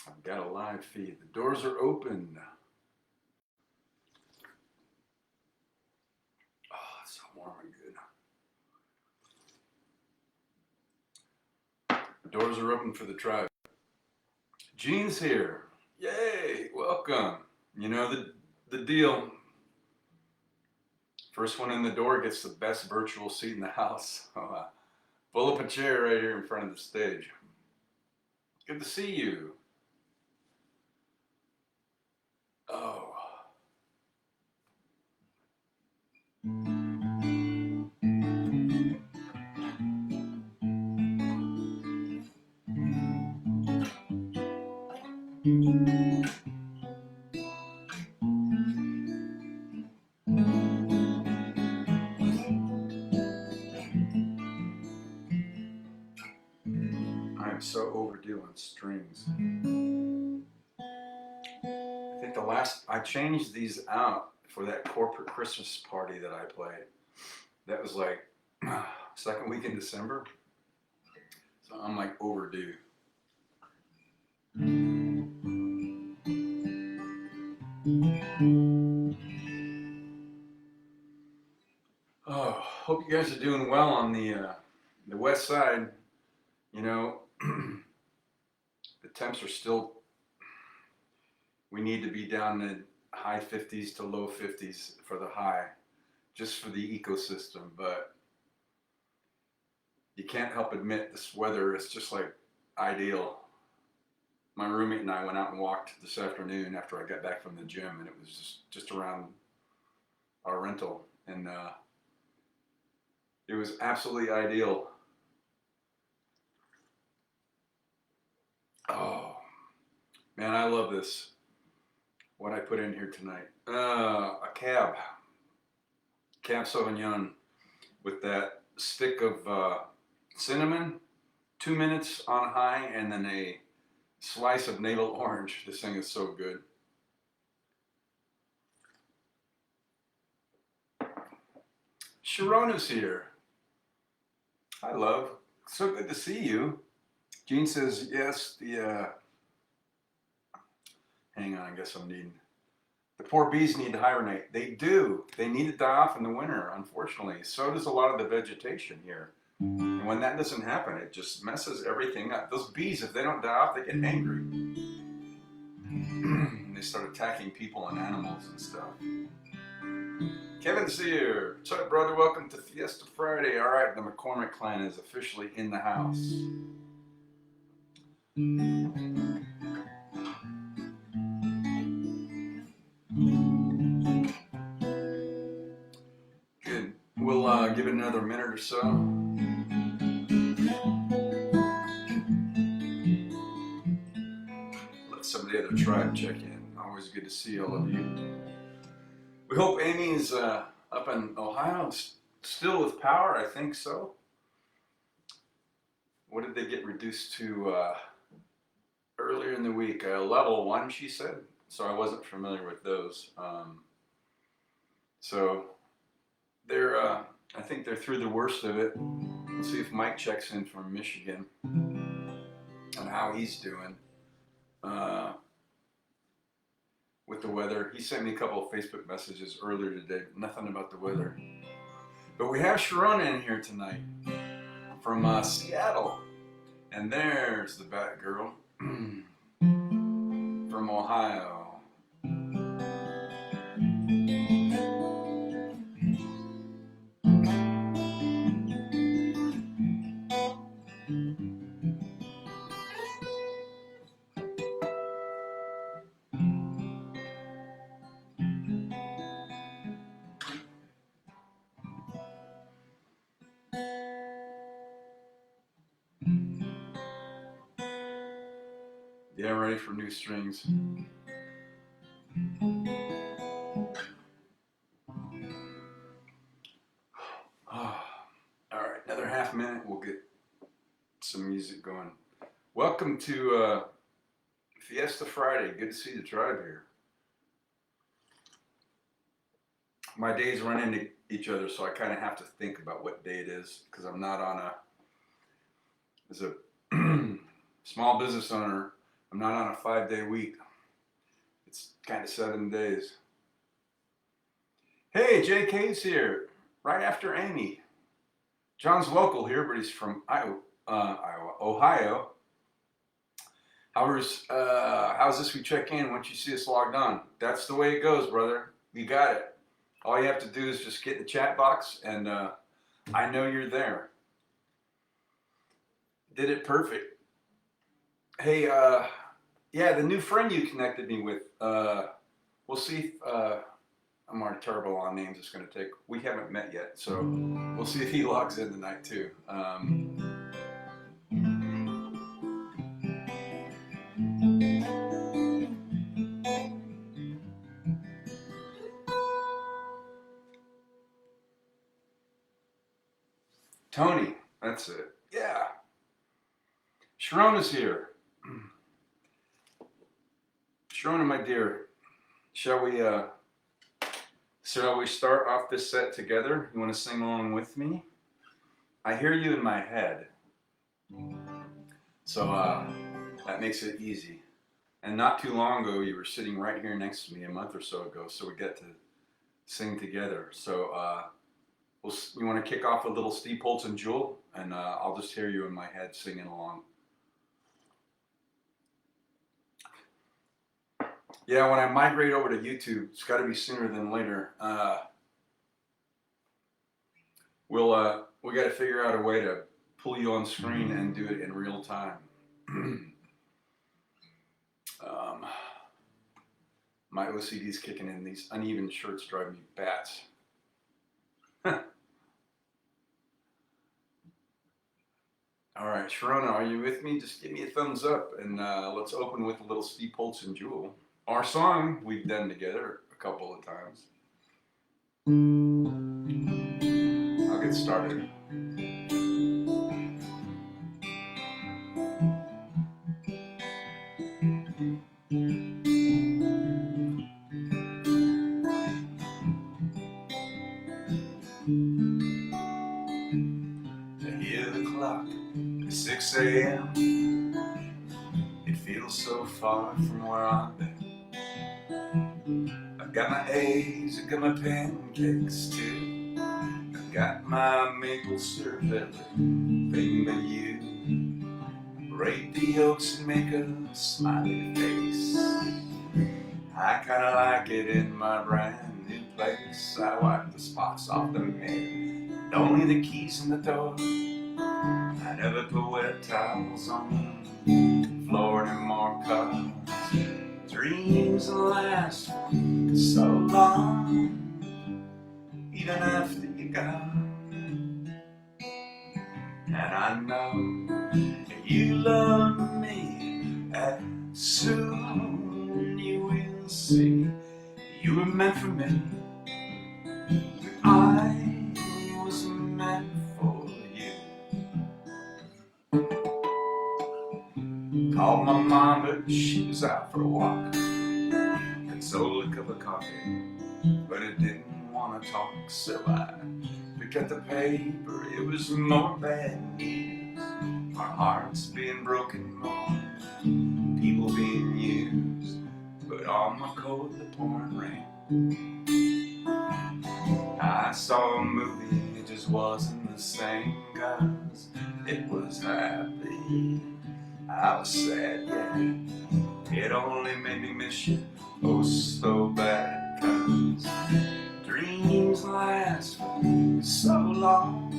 I've got a live feed. The doors are open. Oh, it's so warm and good. The doors are open for the tribe. Gene's here. Yay! Welcome. You know the deal. First one in the door gets the best virtual seat in the house. Pull up a chair right here in front of the stage. Good to see you. Oh. I'm so overdue on strings. I think I changed these out for that corporate Christmas party that I played. That was like second week in December. So I'm like overdue. Oh, hope you guys are doing well on the west side. You know, the temps are still. We need to be down in high 50s to low 50s for the high, just for the ecosystem. But you can't help admit this weather is just like ideal. My roommate and I went out and walked this afternoon after I got back from the gym, and it was just around our rental, and it was absolutely ideal. Oh man, I love this. What I put in here tonight, a cab Sauvignon with that stick of cinnamon, 2 minutes on high, and then a slice of navel orange. This thing is so good. Sharona's here. Hi, love. So good to see you. Gene says yes. Hang on, I guess I'm needing. The poor bees need to hibernate. They do. They need to die off in the winter, unfortunately. So does a lot of the vegetation here. And when that doesn't happen, it just messes everything up. Those bees, if they don't die off, they get angry. And they start attacking people and animals and stuff. Kevin's here. What's up, brother? Welcome to Fiesta Friday. All right, the McCormick clan is officially in the house. Good. We'll give it another minute or so. Let some of the other tribe check in. Always good to see all of you. We hope Amy's up in Ohio, still with power. I think so. What did they get reduced to earlier in the week? Level 1, she said. So I wasn't familiar with those. So they're, I think they're through the worst of it. We'll see if Mike checks in from Michigan and how he's doing with the weather. He sent me a couple of Facebook messages earlier today, nothing about the weather. But we have Sharona in here tonight from Seattle. And there's the Batgirl from Ohio. Yeah, ready for new strings. Another half minute, we'll get some music going. Welcome to Fiesta Friday. Good to see the tribe here. My days run into each other, so I kind of have to think about what day it is because I'm not on as a small business owner, I'm not on a 5-day week. It's kind of 7 days. Hey, JK's here, right after Amy. John's local here, but he's from Ohio. How's this? We check in once you see us logged on. That's the way it goes, brother. You got it. All you have to do is just get in the chat box, and I know you're there. Did it perfect. Hey, yeah, the new friend you connected me with. We'll see if I'm more terrible on names. It's going to take. We haven't met yet, so we'll see if he logs in tonight too. Tony, that's it. Yeah. Sharona's here. Sharona, my dear, shall we start off this set together? You want to sing along with me? I hear you in my head. So that makes it easy. And not too long ago, you were sitting right here next to me a month or so ago, so we get to sing together. So we want to kick off a little Steve Poltz and Jewel, and I'll just hear you in my head singing along. Yeah, when I migrate over to YouTube, it's got to be sooner than later. We got to figure out a way to pull you on screen and do it in real time. My OCD's kicking in. These uneven shirts drive me bats. All right, Sharona, are you with me? Just give me a thumbs up, and let's open with a little Steve Poltz and Jewel. Our song we've done together a couple of times. I'll get started. I hear the clock at 6 a.m. It feels so far from where I've been. I've got my eggs, I've got my pancakes too. I've got my maple syrup, everything but you. Break the yolks and make a smiley face. I kinda like it in my brand new place. I wipe the spots off the mirror, don't leave the keys in the door. I never put wet towels on the floor anymore, 'cause dreams last so long, even after you're gone. And I know you love me, and soon you will see you were meant for me. I was meant for you. Called my mom, but she was out for a walk. Sold a cup of coffee, but it didn't want to talk, so I picked up the paper. It was more bad news. Our hearts being broken, more people being used. But on my coat, the pouring rain. I saw a movie, it just wasn't the same, 'cause it was happy. I was sad, yeah. It only made me miss you, oh so bad, 'cause dreams last for so long,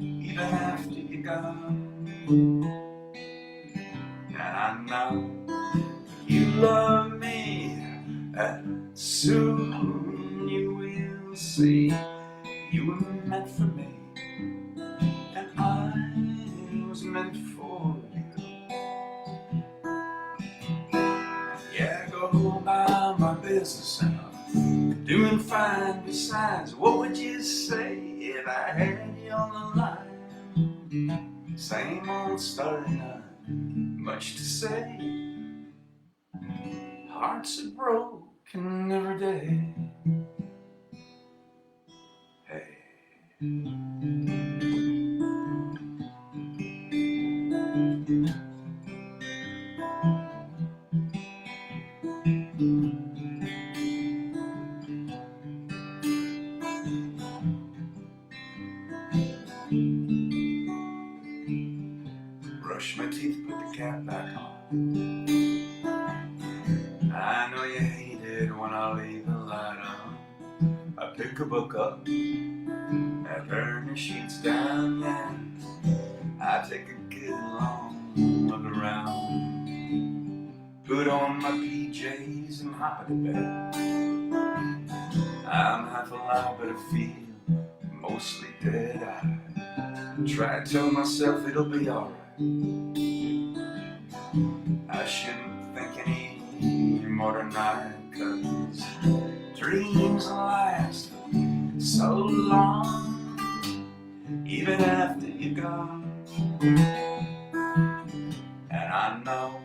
even after you're gone. And I know you love me, and soon you will see you were meant for me, and I was meant for you. Yeah, go by my business and I'm doing fine. Besides, what would you say if I had you on the line. Same old starry night, much to say. Hearts are broken every day. Hey. Brush my teeth, put the cap back on. I know you hate it when I leave the light on. I pick a book up, I burn the sheets down, yeah. I take a good long look around. Put on my PJs and hop to bed. I'm half alive but I feel mostly dead. I try to tell myself it'll be alright. I shouldn't think any more tonight, 'cause dreams last so long, even after you're gone. And I know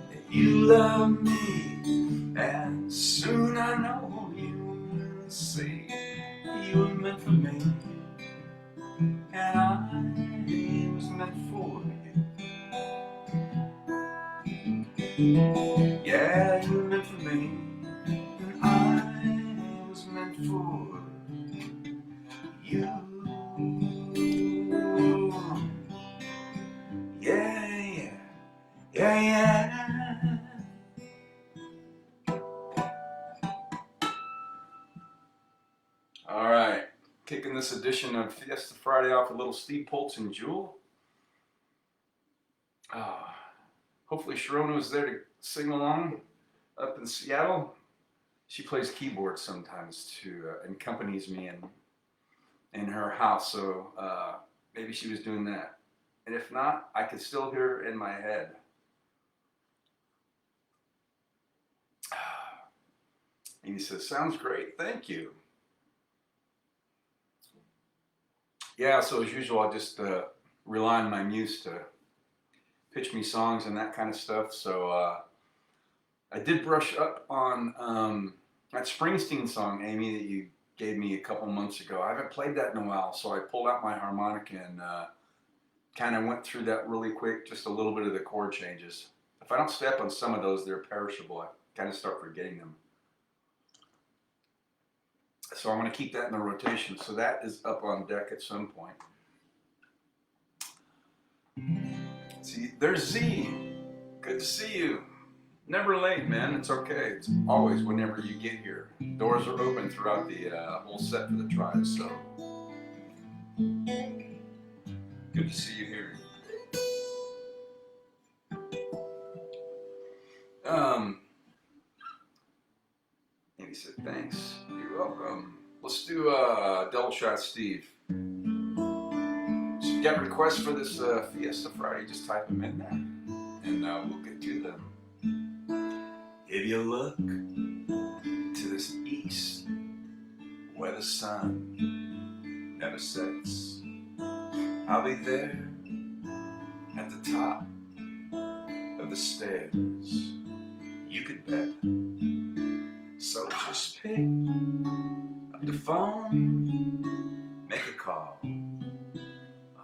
that you love me, and soon I know you will see you were meant for me, and I was meant for you. Yeah, you were meant for me, and I was meant for you. Yeah, yeah, yeah, yeah. All right, kicking this edition of Fiesta Friday off with little Steve Poltz and Jewel. Hopefully Sharona was there to sing along up in Seattle. She plays keyboard sometimes too, and accompanies me in her house, so maybe she was doing that. And if not, I could still hear her in my head. And he says, sounds great, thank you. Yeah, so as usual, I just rely on my muse to pitch me songs and that kind of stuff. So I did brush up on that Springsteen song, Amy, that you gave me a couple months ago. I haven't played that in a while, so I pulled out my harmonica and kind of went through that really quick, just a little bit of the chord changes. If I don't step on some of those, they're perishable. I kind of start forgetting them. So I'm going to keep that in the rotation. So that is up on deck at some point. See, there's Z. Good to see you. Never late, man. It's okay. It's always whenever you get here. Doors are open throughout the whole set for the tribe. So good to see you here. Amy said, thanks. You're welcome. Let's do Double Shot Steve. So if you got requests for this Fiesta Friday, just type them in there, and we'll get to them. If you look to this east, where the sun never sets, I'll be there at the top of the stairs. You could bet. So just pick up the phone, make a call,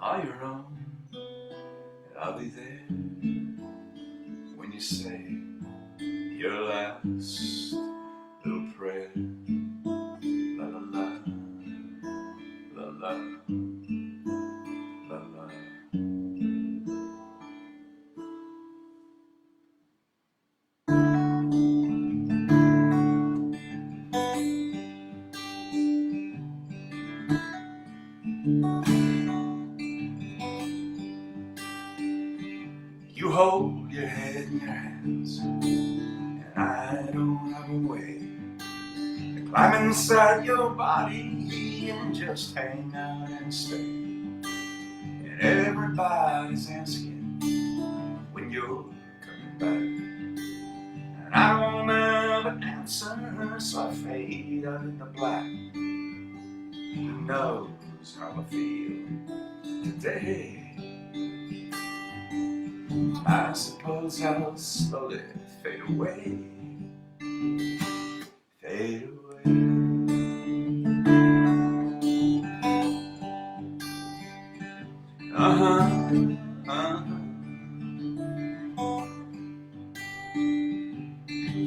all your own, and I'll be there when you say your last little prayer. La la la, la la, la la. You hold your head in your hands, and I don't have a way to climb inside your body and just hang out and stay. And everybody's asking when you're coming back, and I don't have an answer, so I fade out in the black. Who knows knows how I feel today. I suppose I'll slowly fade away, fade away.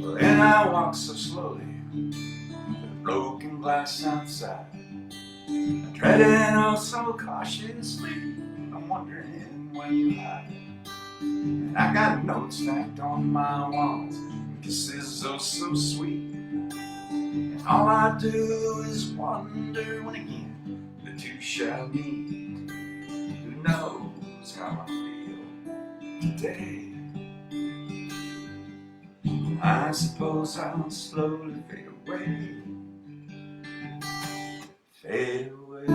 Well, and I walk so slowly, with broken glass outside, treading oh so cautiously. I'm wondering where you hide. And I got notes stacked on my walls, kisses oh so sweet. And all I do is wonder when again the two shall meet. Who knows how I feel today? I suppose I'll slowly fade away, fade away.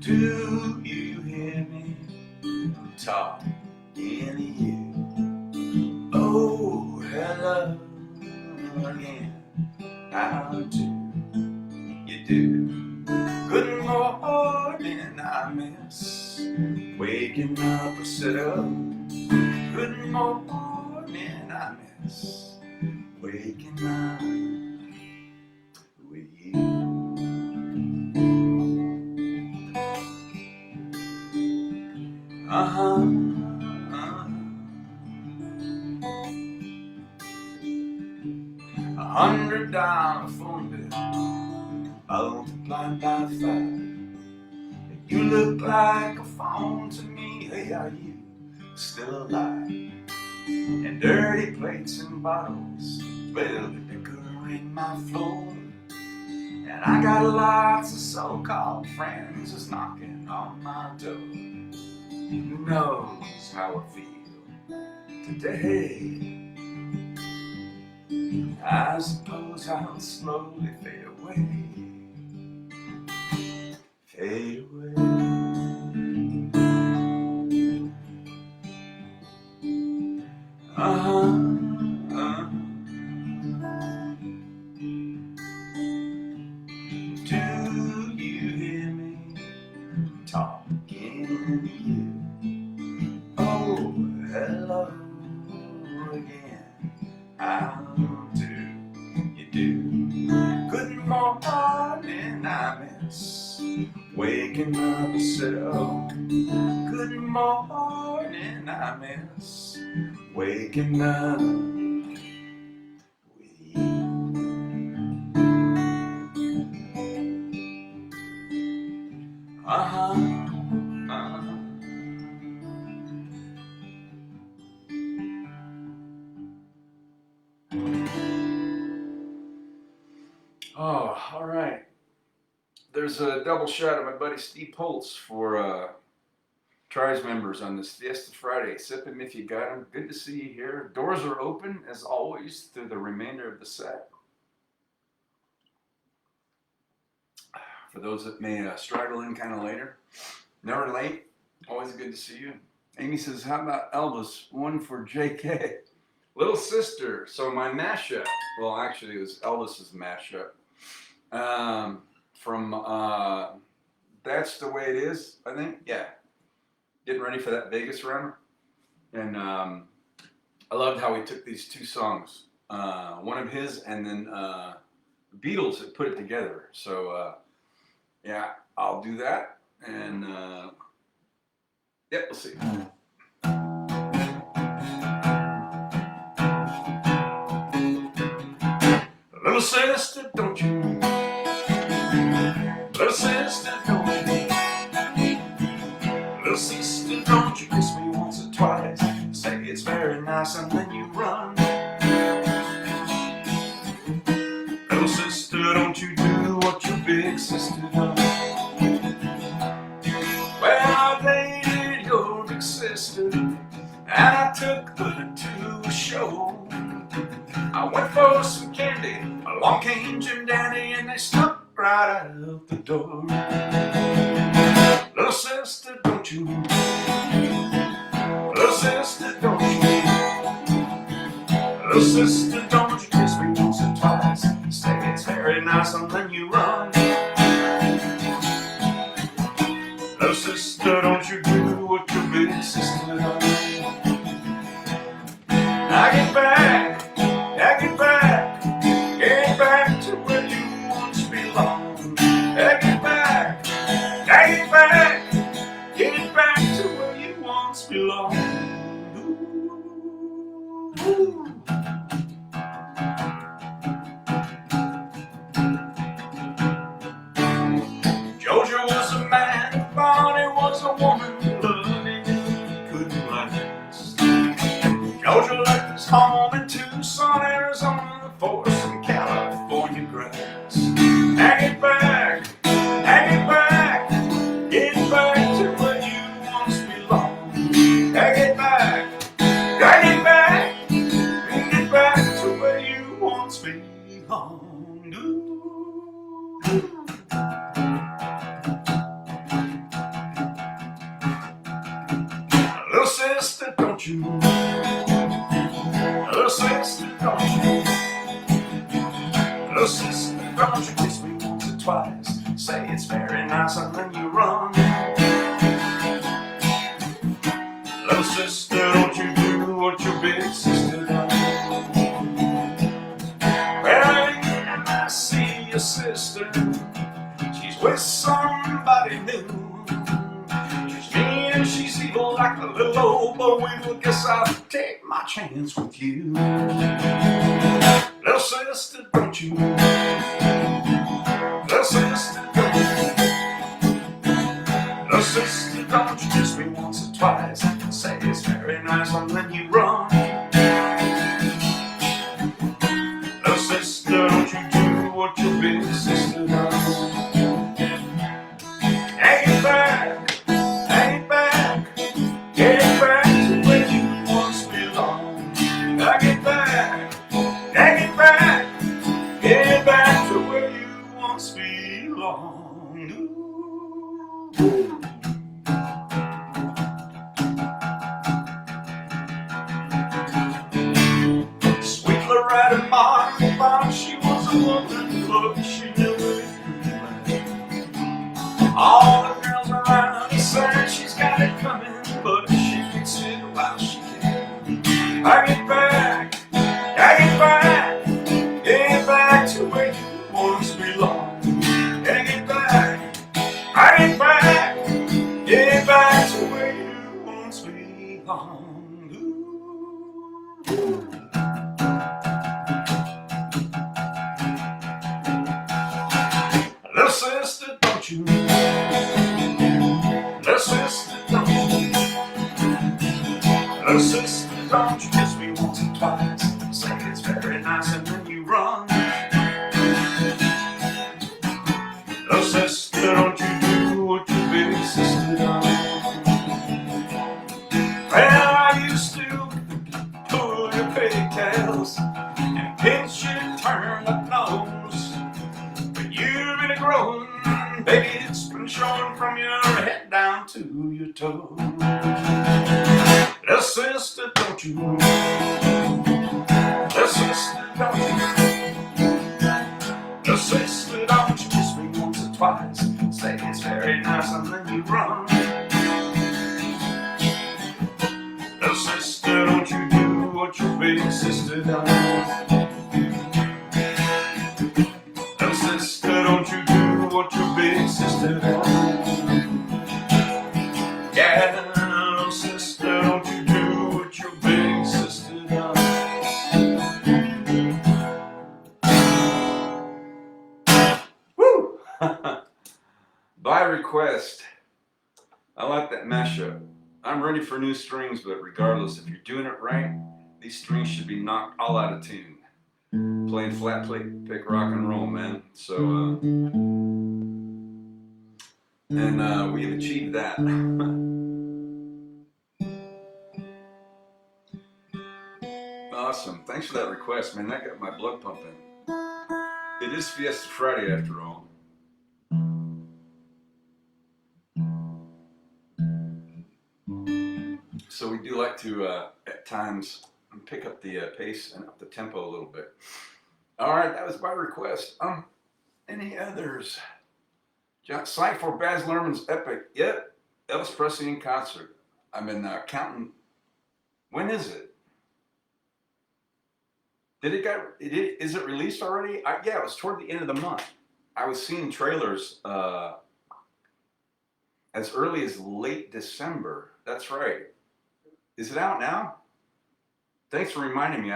Do you hear me talking to you? Oh, hello again. How do you do? Good morning, I miss waking up or sit up. Good morning, I miss waking up with you. $100 phone bill multiplied by 5. You look like a phone to me. Hey, are you still alive? And dirty plates and bottles will decorate my floor. And I got lots of so-called friends just knocking on my door. Who knows how I feel today? I suppose I'll slowly fade away, fade away. Do you hear me talking to you? Oh, hello again. How do you do? Good morning, I miss waking up or sit up. Good morning, I miss waking up with you. Oh, all right. There's a double shot of my buddy Steve Holtz for Tries members on this Fiesta Friday. Sip him if you got him. Good to see you here. Doors are open, as always, through the remainder of the set. For those that may straggle in kind of later. Never late. Always good to see you. Amy says, how about Elvis? One for JK. Little Sister. So my mashup. Well, actually, it was Elvis's mashup. From That's the Way It Is, I think. Yeah. Getting ready for that Vegas run. And I loved how he took these two songs. One of his and then the Beatles had put it together. So, yeah, I'll do that. And, yeah, we'll see. Little sister, don't you? Little sister, don't you? Little sister, don't you kiss me once or twice? Say it's very nice and then you run. Little sister, don't you do what your big sister does? Well, I dated your big sister and I took her to a show. I went for some candy, along came Jim Dandy, and they stuck right out the door. Little sister, don't you? sister, don't you? Little sister, don't you kiss me once or twice. Say it's very nice and then you run. Little sister, don't you do what your big sister does. I get back to where you once belonged. I get back to where you once belonged. Ooh. Georgia was a man who thought he was a woman, loving him couldn't last. Georgia left his home in Tucson, Arizona, for some California grass. Get back to where you once belonged. Get back to where you once belonged. Ooh. Little sister, don't you? Little sister, don't you? Little sister, don't you kiss me once or twice? Say it's very nice and then you run. Little sister, don't you do what your big sister does? Well, and I see your sister, she's with somebody new. She's mean and she's evil like the little old boy. Well, guess I'll take my chance with you. Little sister, don't you? Little sister, don't you? Little sister, don't you kiss me once or twice? Say it's very nice and then you run. Little sister, don't you do what your big sister does? Get back to where you once belonged. Get back to where you once belonged. Ooh. Sweet Loretta Martin thought she was a woman, but she never could. All the girls around her say she's got it coming, but she can sit while she can. Get back to where you once belonged. Get back to where you once belonged. Ooh. Little sister, don't you? Little sister, don't you? Little sister, don't you kiss me once or twice? Say it's very nice and then you run. Little sister, don't you do what your big sister does? Well, I used to pull your pigtails and pinch your turned up nose, but you've been grown, baby, it's been showing from your head down to your toes. Little sister, don't you? Little sister, don't you? Little sister, don't you kiss me once or twice? Say it's very nice and then you run. Little sister, don't you do what your big sister does? Little sister, don't you do what your big sister does? Yeah, little sister, don't you do what your big sister does? Woo! By request. I like that mashup. I'm ready for new strings, but regardless, if you're doing it right, these strings should be knocked all out of tune. Playing flat pick rock and roll, man. So, we've achieved that. Awesome. Thanks for that request, man. That got my blood pumping. It is Fiesta Friday after all. So we we do like to, at times, pick up the pace and up the tempo a little bit. All right, that was by request. Any others? Site for Baz Luhrmann's epic. Yep, Elvis Presley in concert. I've been counting. When is it? Is it released already? Yeah, it was toward the end of the month. I was seeing trailers as early as late December. That's right. Is it out now? Thanks for reminding me.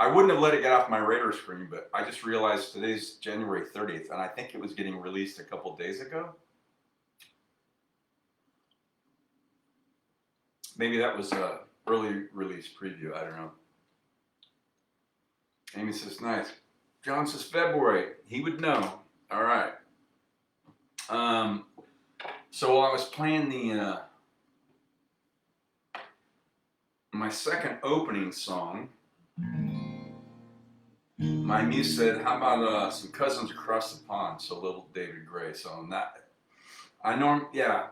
I wouldn't have let it get off my radar screen, but I just realized today's January 30th, and I think it was getting released a couple days ago. Maybe that was a early release preview. I don't know. Amy says, nice. John says, February. He would know. All right. So while I was playing the my second opening song, my muse said, how about some Cousins Across the Pond? So little David Gray. So that, yeah,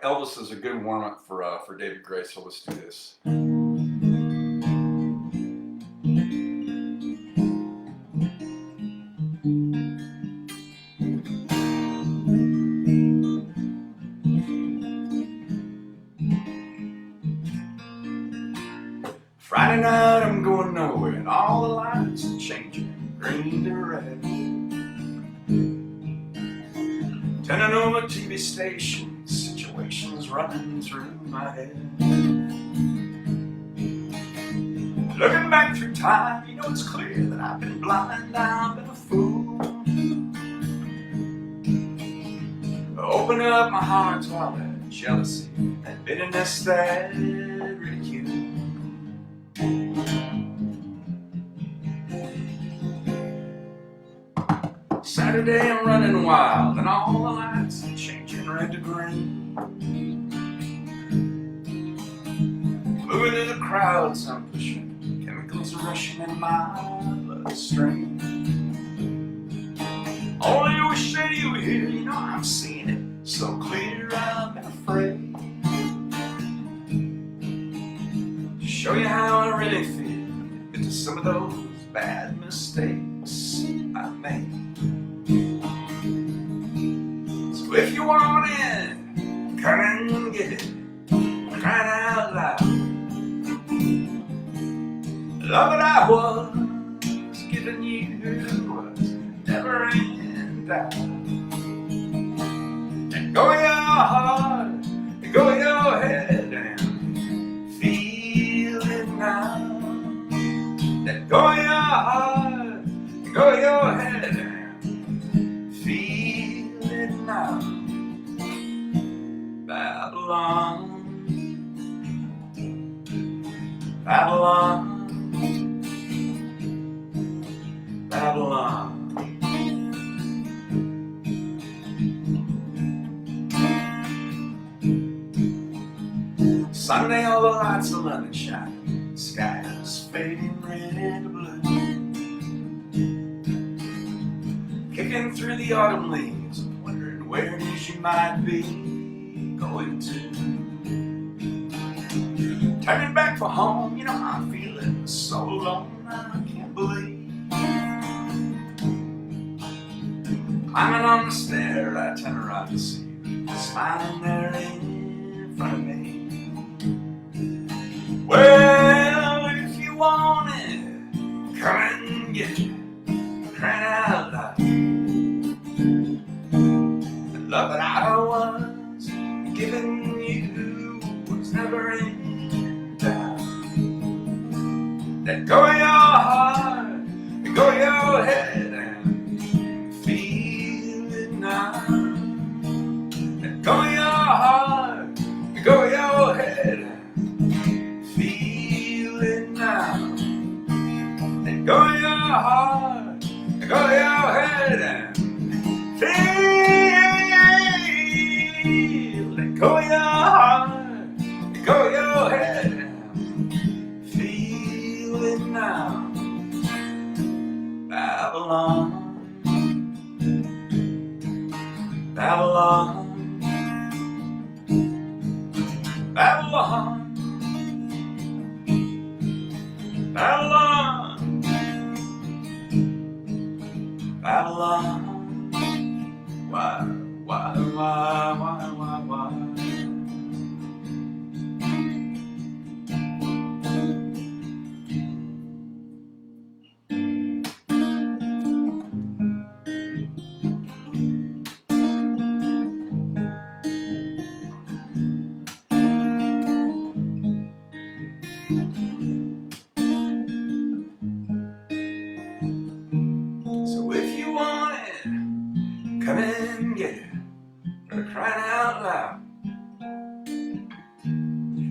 Elvis is a good warm-up for David Gray, so let's do this. Friday night I'm going nowhere and all the lights are changing green to red. Turning over TV stations, situations running through my head. Looking back through time, you know it's clear that I've been blind, I've been a fool. Open up my heart to all that jealousy, that bitterness, that ridicule. Saturday I'm running wild and all the lights are changing red to green. Moving in the crowds I'm pushing, chemicals are rushing in my bloodstream. Only wish that you were here, you know I'm seeing it so clear, I've been afraid to show you how I really feel into some of those bad mistakes I made. So if you want it, come and get it, crying out loud. The love that I was giving you was never in doubt. And go your heart, go your head and feel it now. Let go your heart, go your head and feel it now. Babylon, Babylon, Babylon. Sunday all the lights of London shine, sky is fading red and blue. Kicking through the autumn leaves, wondering where it is you might be going to. Turning back for home, you know I'm feeling so alone, I can't believe. Climbing on the stair, I turn around to see you, smiling there in front of me. Well, if you want it, come and get it, crying out loud. The love that I was giving you was never in doubt. Let go of your heart, let go of your head and feel it now. Let go of your heart, let go of your head and feel it now. Let go of your heart, let go of your head and feel. Let go of your heart, let go of your head and feel it now. Babylon, Babylon, Babylon, So if you want it, come and get it. For crying out loud.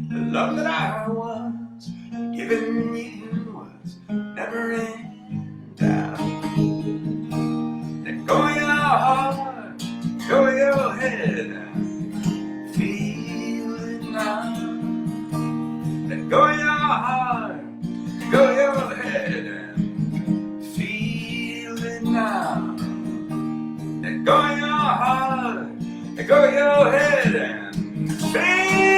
The love that I was giving you was never in doubt. Then go your heart, go your head, feel it now. Then go your heart, go your head, feel it now. Then go your heart, go your head and feel.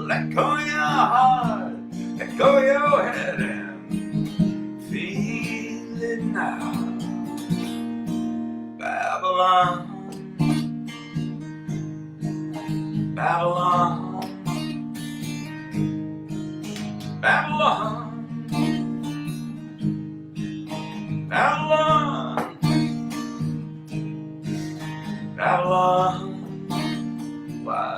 Let go your heart, let go your head and feel it now. Babylon, Babylon, Babylon, Babylon, Babylon. Why?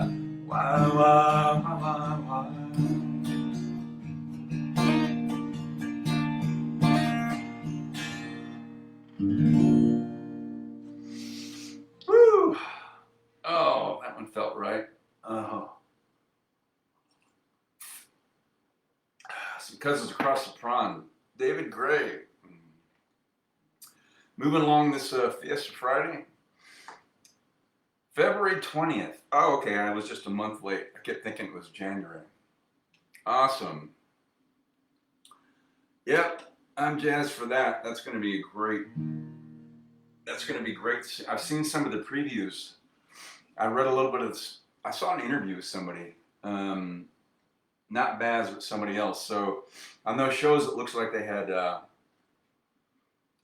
Woo! Oh, that one felt right. Some cousins across the pond. David Gray. Moving along this Fiesta Friday. February 20th. Oh, okay, I was just a month late. I kept thinking it was January. Awesome. Yep, I'm jazzed for that. That's going to be great. That's going to be great. I've seen some of the previews. I read a little bit of this. I saw an interview with somebody. Not Baz, but somebody else. So on those shows, it looks like they had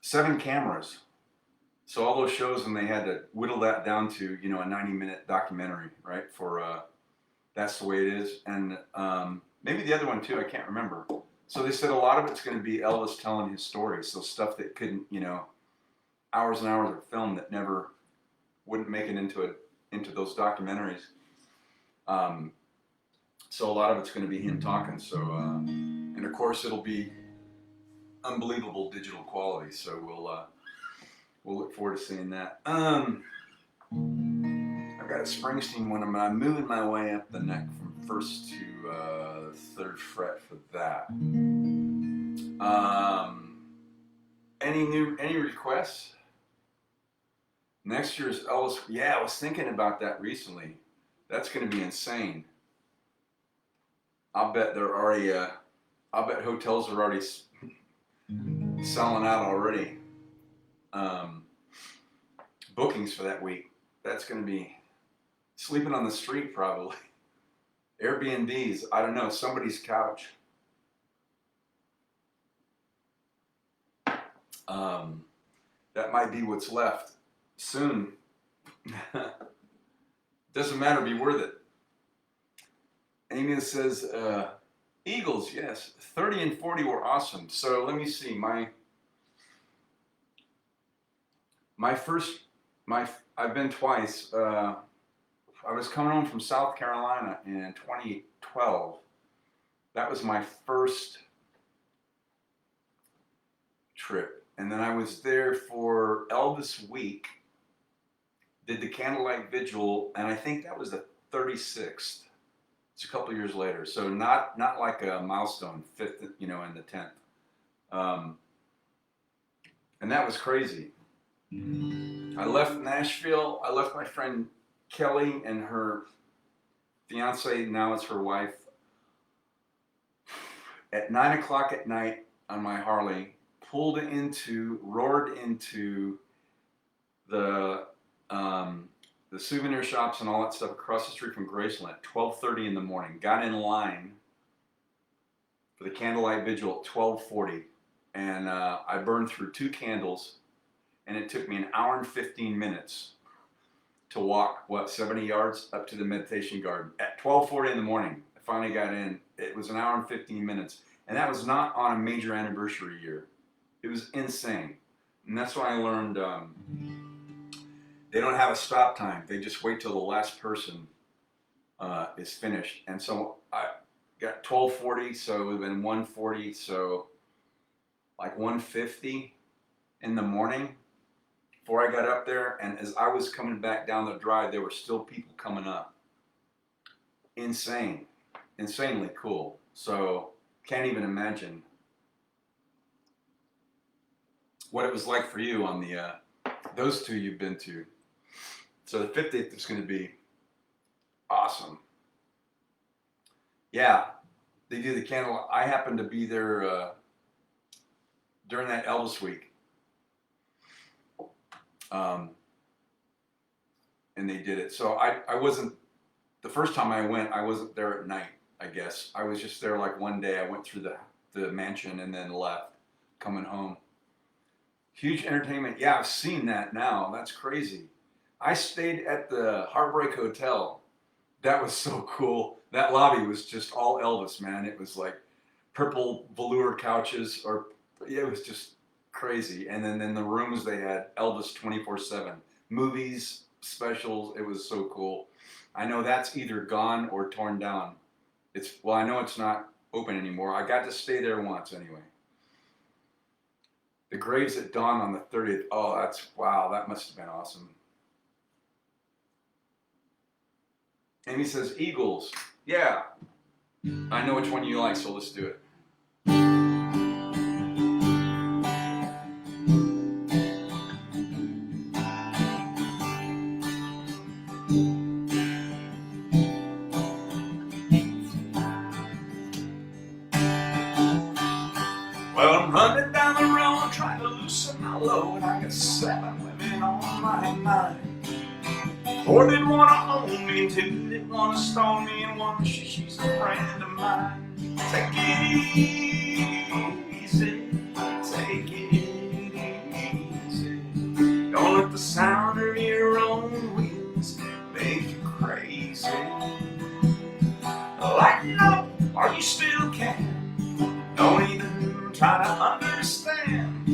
7 cameras. So all those shows, and they had to whittle that down to, a 90-minute documentary, right? For That's the Way It Is. And maybe the other one too, I can't remember. So they said a lot of it's going to be Elvis telling his story. So stuff that couldn't, hours and hours of film that never wouldn't make it into those documentaries. So a lot of it's going to be him talking. So, and of course it'll be unbelievable digital quality. So we'll look forward to seeing that. I've got a Springsteen one. I'm moving my way up the neck from 1st to 3rd fret for that. Any requests? Next year's Elvis. Yeah, I was thinking about that recently. That's going to be insane. I'll bet they're already. I'll bet hotels are already selling out already. Bookings for that week. That's going to be sleeping on the street probably. Airbnbs. I don't know. Somebody's couch. That might be what's left soon. Doesn't matter. Be worth it. Amy says, Eagles, yes. 30 and 40 were awesome. So let me see. I've been twice. I was coming home from South Carolina in 2012. That was my first trip. And then I was there for Elvis Week, did the Candlelight Vigil, and I think that was the 36th. It's a couple years later. So not like a milestone, 5th, in the 10th. And that was crazy. I left Nashville. I left my friend Kelly and her fiance, now it's her wife, at 9 o'clock at night on my Harley, roared into the souvenir shops and all that stuff across the street from Graceland at 12:30 in the morning. Got in line for the Candlelight Vigil at 12:40, and I burned through 2 candles, and it took me an hour and 15 minutes to walk, 70 yards up to the meditation garden. At 12:40 in the morning, I finally got in. It was an hour and 15 minutes, and that was not on a major anniversary year. It was insane, and that's why I learned they don't have a stop time. They just wait till the last person is finished. And so I got 12:40, so it would have been 1:40, so like 1:50 in the morning before I got up there. And as I was coming back down the drive, there were still people coming up. Insane, insanely cool. So can't even imagine what it was like for you on the those two you've been to. So the 50th is going to be awesome. Yeah, they do the candle. I happened to be there during that Elvis week, and they did it. So I wasn't, the first time I went, I wasn't there at night, I guess. I was just there like one day. I went through the mansion and then left, coming home. Huge entertainment. Yeah, I've seen that now. That's crazy. I stayed at the Heartbreak Hotel. That was so cool. That lobby was just all Elvis, man. It was like purple velour couches, or it was just crazy. And then in the rooms they had Elvis 24/7, movies, specials. It was so cool. I know that's either gone or torn down. Well, I know it's not open anymore. I got to stay there once anyway. The Graves at Dawn on the 30th. Oh, wow. That must have been awesome. Amy says Eagles. Yeah, I know which one you like, so let's do it. Well, I'm running down the road trying to loosen my load. I got 7 women on my mind. 4 didn't want to own me, 2 didn't want to stone me, and 1, she's a friend of mine. Take it easy, take it easy. Don't let the sound of your own wheels make you crazy. Lighten up, or you still can. Don't even try to understand.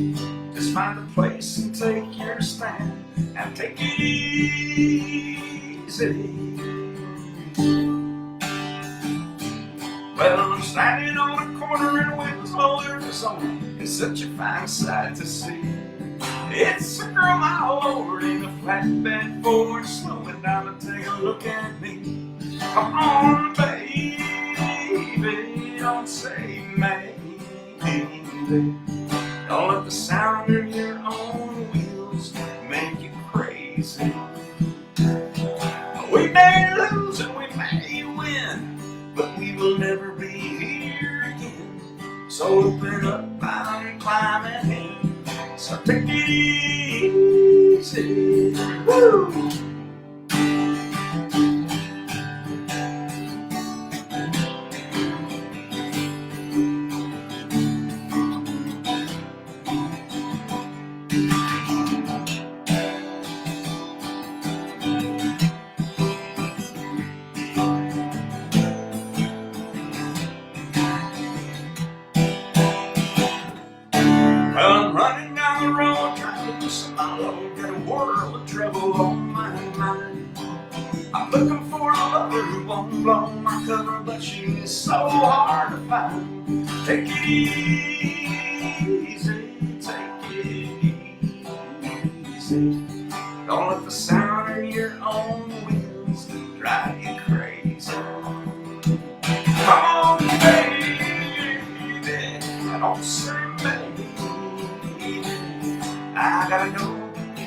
Just find a place and take your stand. And take it easy. Well, I'm standing on a corner in Winslow, Arizona. It's such a fine sight to see. It's a girl my lord in a flatbed Ford, slowing down to take a look at me. Come on, baby, don't say maybe. Don't let the sound of your own wheels make you crazy. We may lose and we may win, but we will never be here again. So open up, I'm climbing in. So take it easy. Woo! I'm running down the road trying to loosen my load. Got a world of trouble on my mind. I'm looking for a lover who won't blow my cover, but she is so hard to find. Take it easy, take it easy. Don't let the sound of your own wheels drive you crazy. Come on, baby, don't say baby. I gotta know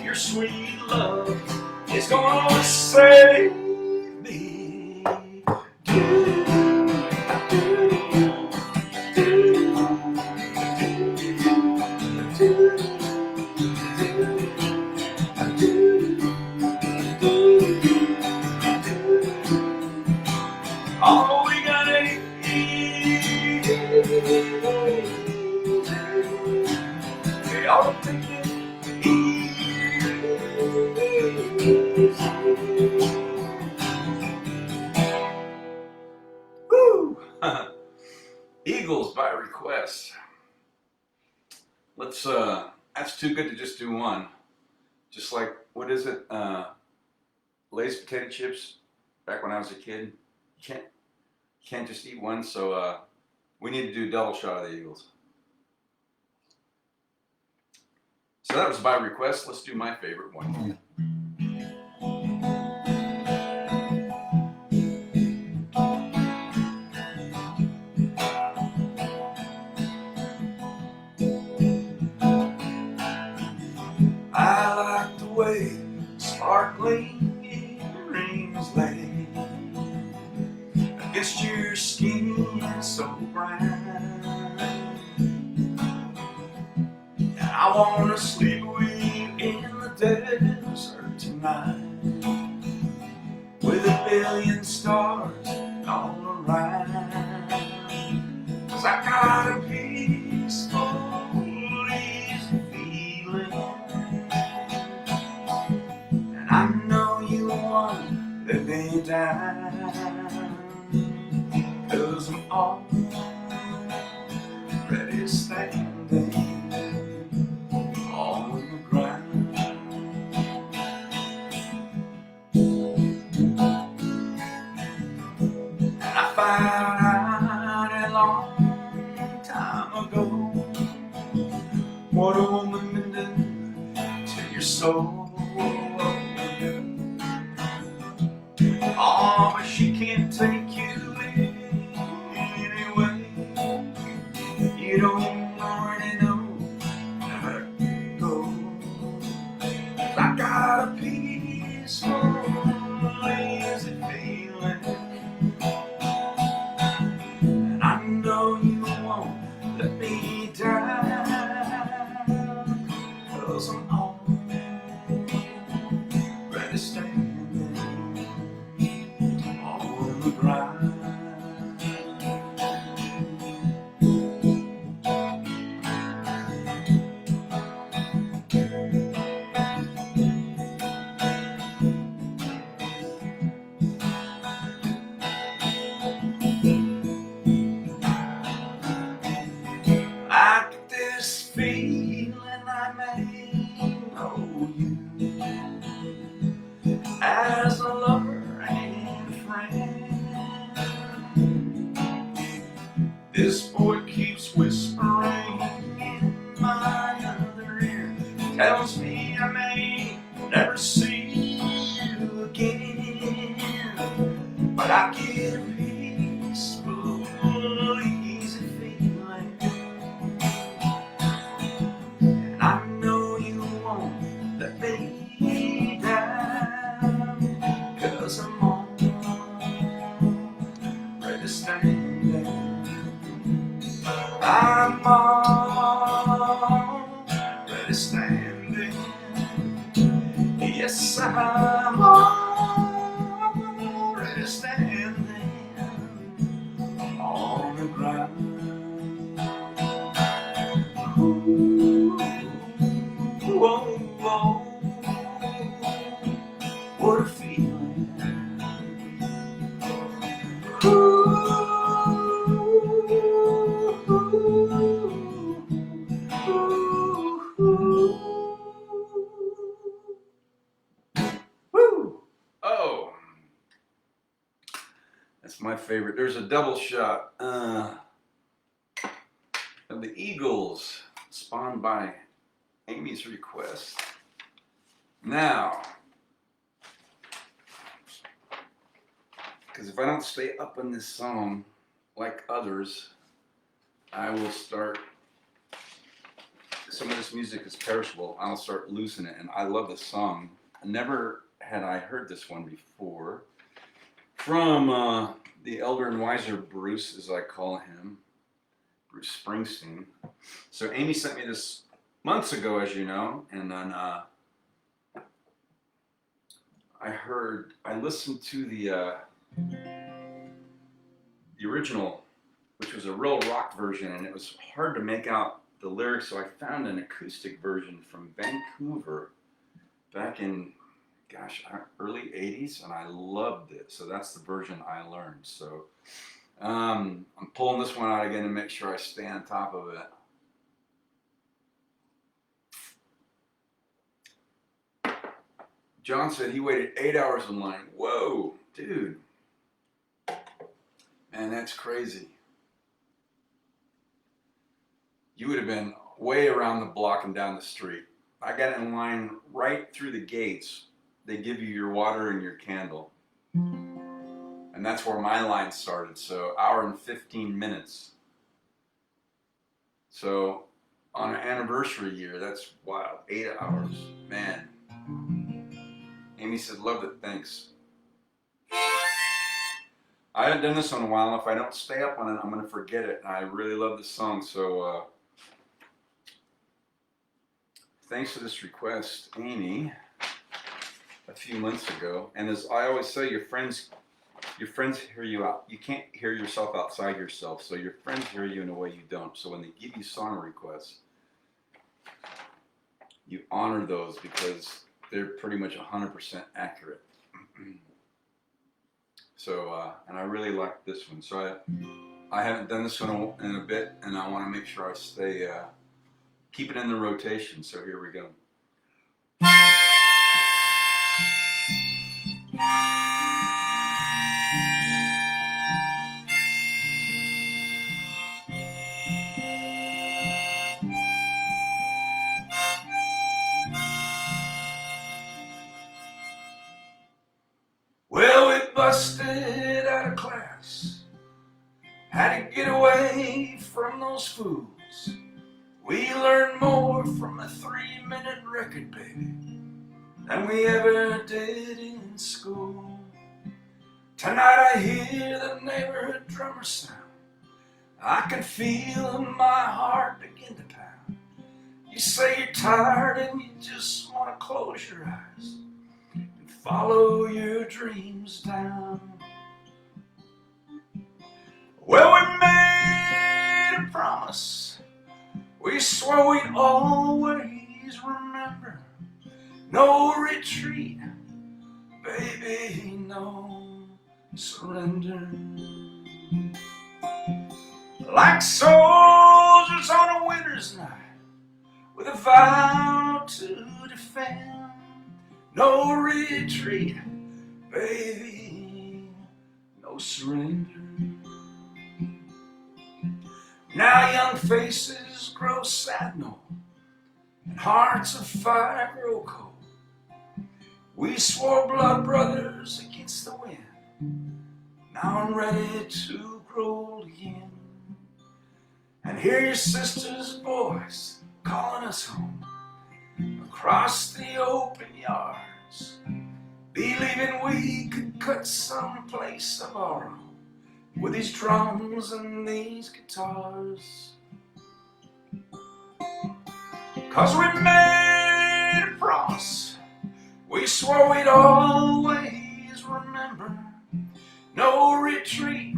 your sweet love is gonna save me. All we gotta eat, we all take it. Woo! Eagles by request. Let's that's too good to just do one. Just like, what is it? Lay's potato chips back when I was a kid. Can't just eat one, so we need to do a double shot of the Eagles. So that was by request. Let's do my favorite one. I like the way sparkling earrings lay against your skin so brown. And I wanna sleep with you in the desert tonight, with a billion stars all around. 'Cause I got a peaceful, easy feeling, and I know you won't let me down. 'Cause I'm already standing on the ground. And I found out a long time ago what a woman can do to your soul. Oh, but she can't take you anyway. You don't already know how to go. I got a peaceful, lazy feeling, and I know you won't let me down. 'Cause I'm already standing on the ground. I get this feeling I may know you as a lover and a friend. This boy keeps whispering in my other ear, tells me I may never see you again. But I get a peaceful, easy feeling, and I know you won't let me down. 'Cause I'm already standing. I'm already standing. Yes, I'm already standing on the ground. Ooh, whoa, whoa, what a feeling. Ooh, woo! Oh, that's my favorite. There's a double shot of the Eagles, spawned by Amy's request. Now, because if I don't stay up on this song like others, I will start. Some of this music is perishable. I'll start losing it, and I love this song. Never had I heard this one before. From the elder and wiser Bruce, as I call him, Bruce Springsteen. So Amy sent me this months ago, as you know, and then I listened to the original, which was a real rock version, and it was hard to make out the lyrics, so I found an acoustic version from Vancouver back in, gosh, early 80s, and I loved it. So that's the version I learned. So I'm pulling this one out again to make sure I stay on top of it. John said he waited 8 hours in line. Whoa, dude. And that's crazy. You would have been way around the block and down the street. I got in line right through the gates. They give you your water and your candle. And that's where my line started. So, hour and 15 minutes. So, on an anniversary year, that's wild. 8 hours. Man. Amy said, loved it. Thanks. I haven't done this in a while. If I don't stay up on it, I'm going to forget it. And I really love this song. So, thanks for this request, Amy, a few months ago. And as I always say, your friends hear you out. You can't hear yourself outside yourself. So your friends hear you in a way you don't. So when they give you song requests, you honor those because they're pretty much 100% accurate. So, and I really like this one. So I haven't done this one in a bit, and I want to make sure I stay, keep it in the rotation. So here we go. Well, we busted out of class, had to get away from those fools. We learned more from a 3-minute record, baby, than we ever did in school. Tonight I hear the neighborhood drummer sound. I can feel my heart begin to pound. You say you're tired and you just want to close your eyes and follow your dreams down. Well, we made a promise. We swore we'd always remember. No retreat, baby, no surrender. Like soldiers on a winter's night, with a vow to defend. No retreat, baby, no surrender. Now young faces grow sad and old, and hearts of fire grow cold. We swore blood brothers against the wind. Now I'm ready to grow old again, and hear your sister's voice calling us home across the open yards, believing we could cut some place of our own with these drums and these guitars. 'Cause we made a promise, we swore we'd always remember. No retreat,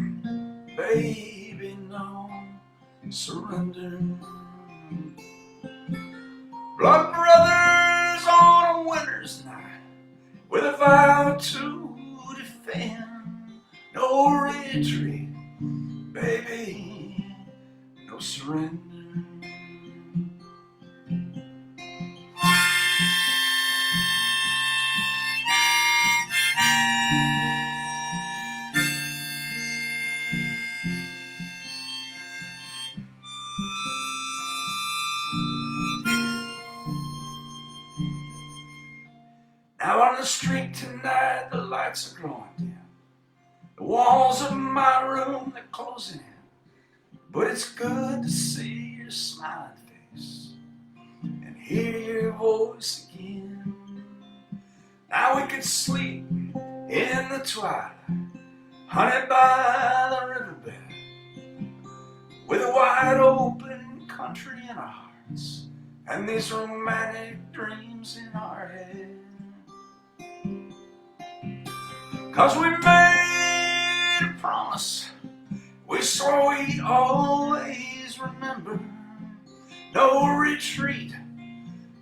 baby, no surrender. Blood brothers on a winter's night, with a vow to defend. No retreat, baby, no surrender. Now on the street tonight, the lights are growing dim. The walls of my room, they're closing in. But it's good to see your smiling face and hear your voice again. Now we could sleep in the twilight, hunted by the riverbed, with a wide open country in our hearts and these romantic dreams in our head. 'Cause we made a promise, we swore we'd always remember. No retreat,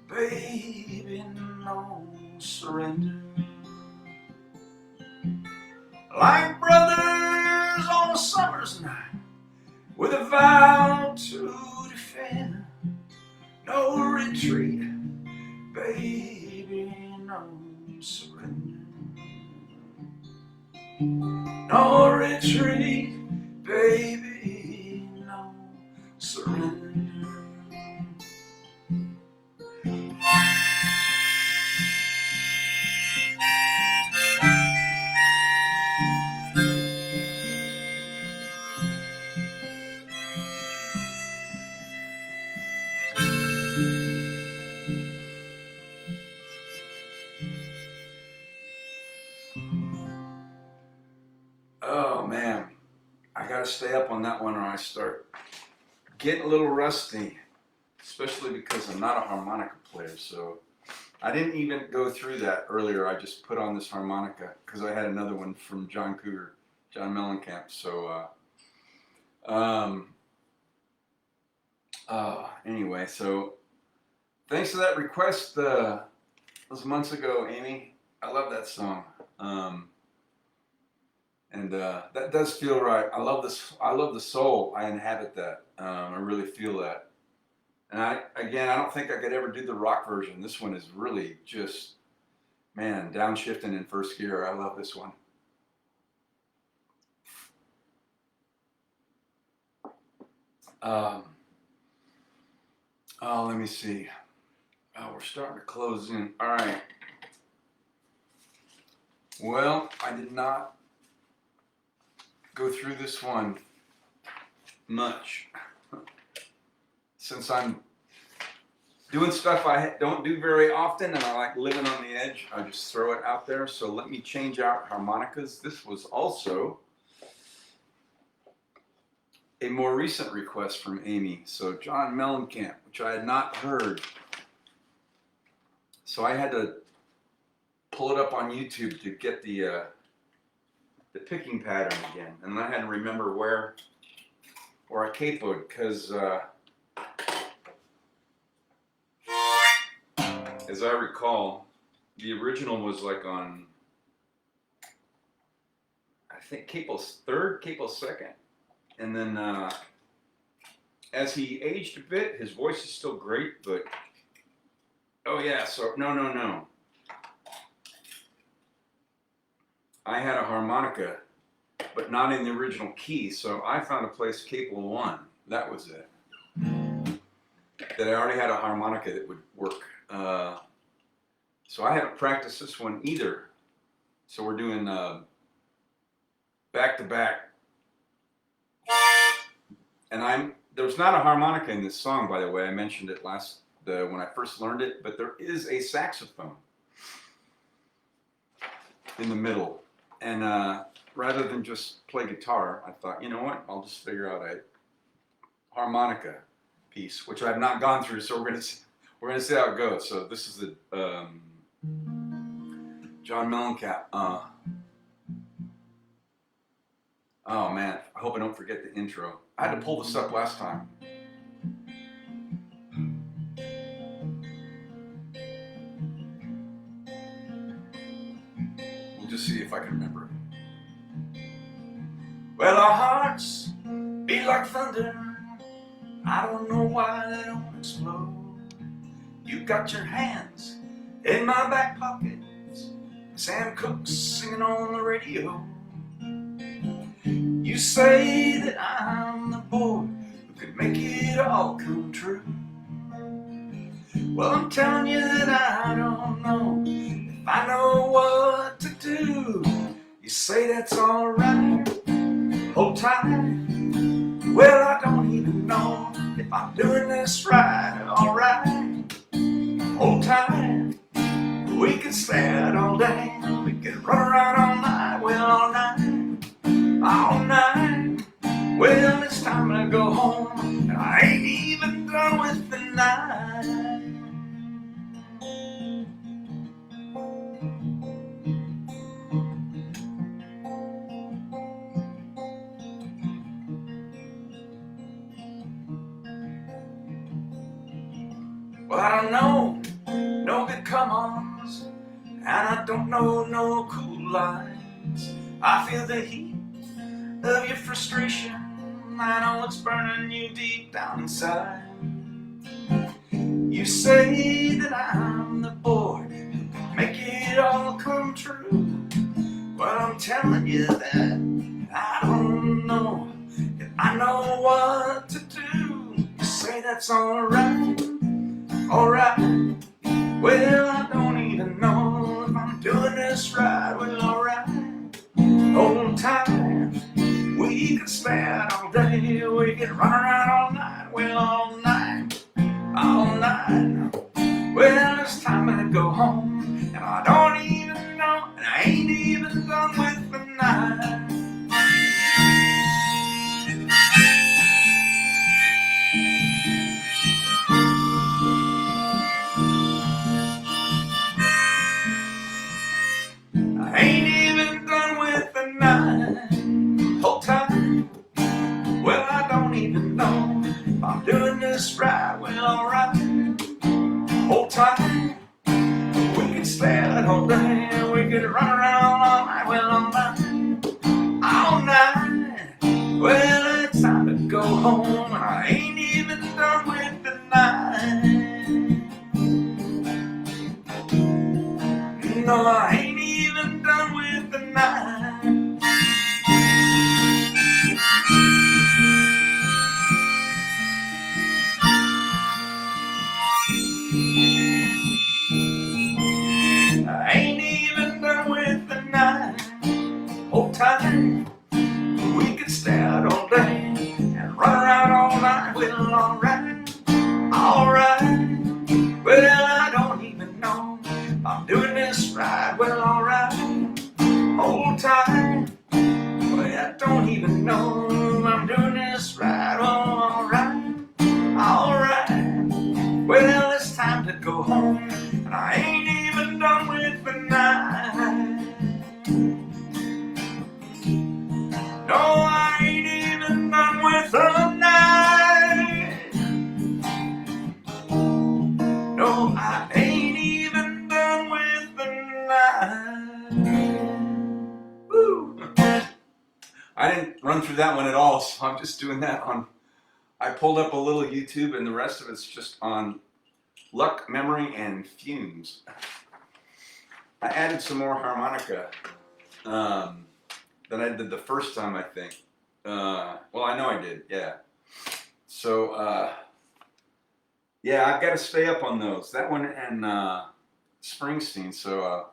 baby, no surrender. Like brothers on a summer's night, with a vow to defend. No retreat, baby, no surrender. No retreat, baby, no surrender. Oh man, I gotta stay up on that one or I start getting a little rusty, especially because I'm not a harmonica player. So I didn't even go through that earlier. I just put on this harmonica because I had another one from John Cougar, John Mellencamp. So anyway, so thanks for that request. Those months ago, Amy. I love that song. And that does feel right. I love this. I love the soul. I inhabit that. I really feel that. And I don't think I could ever do the rock version. This one is really just, man, downshifting in first gear. I love this one. Oh, let me see. Oh, we're starting to close in. All right. Well, I did not go through this one much since I'm doing stuff I don't do very often and I like living on the edge. I just throw it out there. So let me change out harmonicas. This was also a more recent request from Amy. So John Mellencamp, which I had not heard. So I had to pull it up on YouTube to get the picking pattern again, and I had to remember where I capoed, because as I recall, the original was like on, I think, capo's third, capo's second, and then as he aged a bit, his voice is still great, but oh yeah, so no. I had a harmonica, but not in the original key, so I found a place, capo 1, that was it, that I already had a harmonica that would work. So I haven't practiced this one either. So we're doing back to back. And there's not a harmonica in this song, by the way. I mentioned it when I first learned it, but there is a saxophone in the middle. And rather than just play guitar, I thought, you know what? I'll just figure out a harmonica piece, which I've not gone through. So we're gonna see how it goes. So this is the John Mellencamp. Oh man, I hope I don't forget the intro. I had to pull this up last time. We'll just see if I can remember it. Well, our hearts beat like thunder. I don't know why they don't explode. You got your hands in my back pockets. Sam Cooke's singing on the radio. You say that I'm the boy who could make it all come true. Well, I'm telling you that I don't know if I know what to do. You say that's alright, hold tight. Well, I don't even know if I'm doing this right. Alright, hold tight. We can stay out all day, we can run around all night. Well, all night. Well, it's time to go home, and I ain't even done with the night. Well, I don't know no good come-ons, and I don't know no cool lines. I feel the heat of your frustration. I know it's burning you deep down inside. You say that I'm the boy who can make it all come true. Well, I'm telling you that I don't know I know what to do. You say that's alright, alright. Well, I don't even know if I'm doing this right. Well, alright. Hold tight. We could spend all day. We could run around all night. Well, all night, all night. Well, it's time to go home, and I don't even know, and I ain't even done with the night. I ain't even done with the night. Hold tight. Well, I don't even know if I'm doing this right. Well, alright. Hold tight. We could spend all day. We could run around all night. Well, all night. All night. Well, it's time to go home, and I ain't even done with the night. No, I ain't even done with the night. I ain't even done with the night. Hold tight. We could stay out all day and run around all night. Well, alright, alright. Well, I don't even know if I'm doing this right. Well, alright, hold tight. Well, I don't even know if I'm doing this right. Well, alright, alright. Well, it's time to go home, and I ain't even done with the night. No, I ain't even done with the night. No, I ain't even done with the night. Woo! I didn't run through that one at all, so I'm just doing that on. I pulled up a little YouTube, and the rest of it's just on luck, memory, and fumes. I added some more harmonica than I did the first time, I think. Well, I know I did, yeah. So, yeah, I've got to stay up on those. That one and Springsteen. So,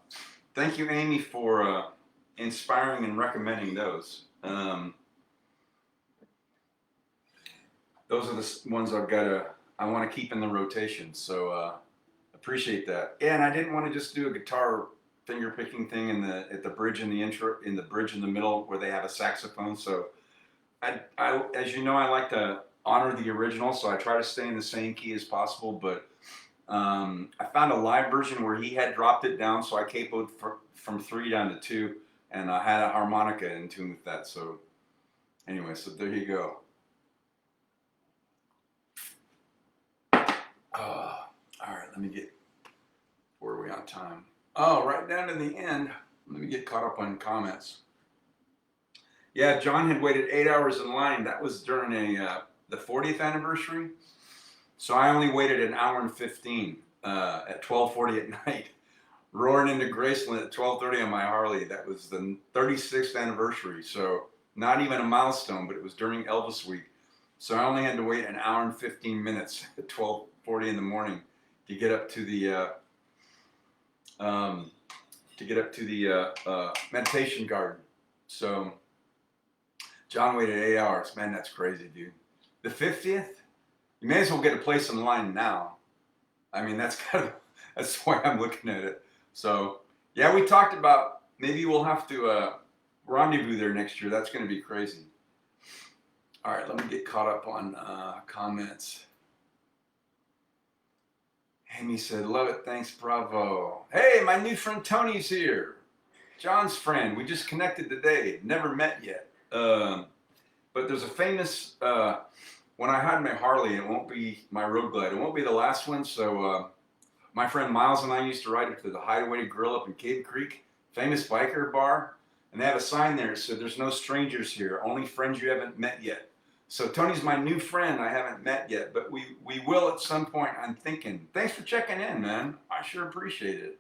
thank you, Amy, for inspiring and recommending those. Those are the ones I want to keep in the rotation. So, appreciate that. Yeah, and I didn't want to just do a guitar finger picking thing at the bridge in the intro, in the bridge in the middle where they have a saxophone. So I as you know, I like to honor the original, so I try to stay in the same key as possible. But I found a live version where he had dropped it down, so I capoed from 3 down to 2, and I had a harmonica in tune with that. So anyway, so there you go. All right, let me get, where are we on time? Oh, right down to the end. Let me get caught up on comments. Yeah, John had waited 8 hours in line. That was during the 40th anniversary. So I only waited an hour and 15 at 12:40 at night, roaring into Graceland at 12:30 on my Harley. That was the 36th anniversary. So not even a milestone, but it was during Elvis week. So I only had to wait an hour and 15 minutes at 12:40 in the morning to get up to the meditation garden. So John waited 8 hours. Man, that's crazy, dude. The 50th? You may as well get a place in line now. I mean, that's the way I'm looking at it. So, yeah, we talked about maybe we'll have to rendezvous there next year. That's going to be crazy. All right, let me get caught up on comments. Amy said, love it, thanks, bravo. Hey, my new friend Tony's here. John's friend, we just connected today, never met yet. But there's a famous, when I had my Harley, it won't be my Road Glide, it won't be the last one, so my friend Miles and I used to ride up to the Hideaway Grill up in Cave Creek, famous biker bar, and they have a sign there that said, there's no strangers here, only friends you haven't met yet. So Tony's my new friend I haven't met yet, but we will at some point, I'm thinking. Thanks for checking in, man. I sure appreciate it.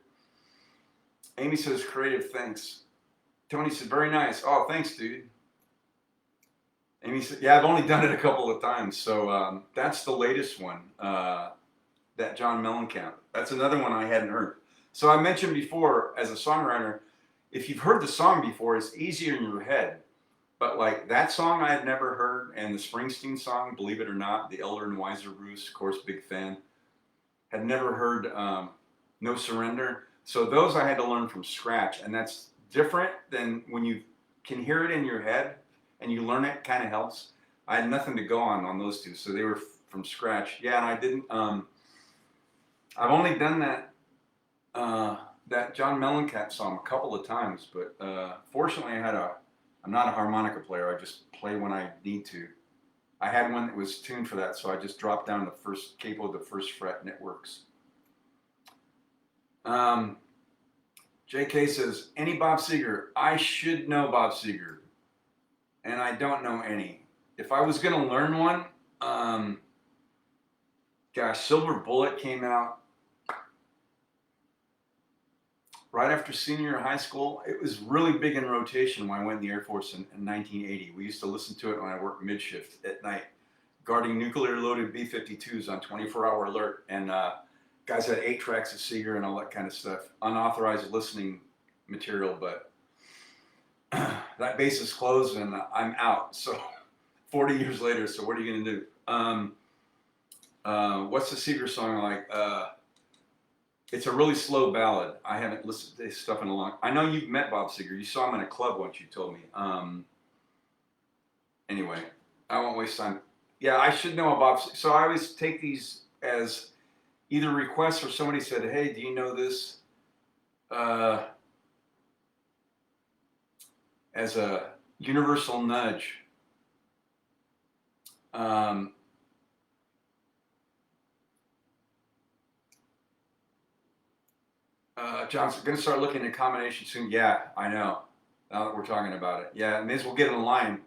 Amy says, creative, thanks. Tony said, very nice. Oh, thanks, dude. Amy said, yeah, I've only done it a couple of times. So that's the latest one, that John Mellencamp. That's another one I hadn't heard. So I mentioned before, as a songwriter, if you've heard the song before, it's easier in your head. But like that song I had never heard, and the Springsteen song, Believe It or Not, the Elder and Wiser Bruce, of course, big fan. Had never heard No Surrender. So those I had to learn from scratch, and that's different than when you can hear it in your head and you learn it. Kind of helps. I had nothing to go on those two, so they were from scratch. Yeah, and I didn't. I've only done that John Mellencamp song a couple of times, but fortunately I'm not a harmonica player. I just play when I need to. I had one that was tuned for that, so I just dropped down the first capo, the first fret, and it works. JK says, any Bob Seger? I should know Bob Seger, and I don't know any. If I was going to learn one, gosh, Silver Bullet came out right after senior year of high school. It was really big in rotation when I went in the Air Force in 1980. We used to listen to it when I worked mid-shift at night, guarding nuclear-loaded B-52s on 24-hour alert. And guys had 8 tracks of Seger and all that kind of stuff. Unauthorized listening material, but that base is closed and I'm out. So 40 years later, so what are you going to do? What's the Seger song like? It's a really slow ballad. I haven't listened to this stuff in a long. I know you've met Bob Seger. You saw him in a club once. You told me. Anyway, I won't waste time. Yeah, I should know a Bob. So I always take these as either requests or somebody said, "Hey, do you know this?" As a universal nudge. John's going to start looking at combination soon. Yeah, I know. Now that we're talking about it. Yeah, may as well get in line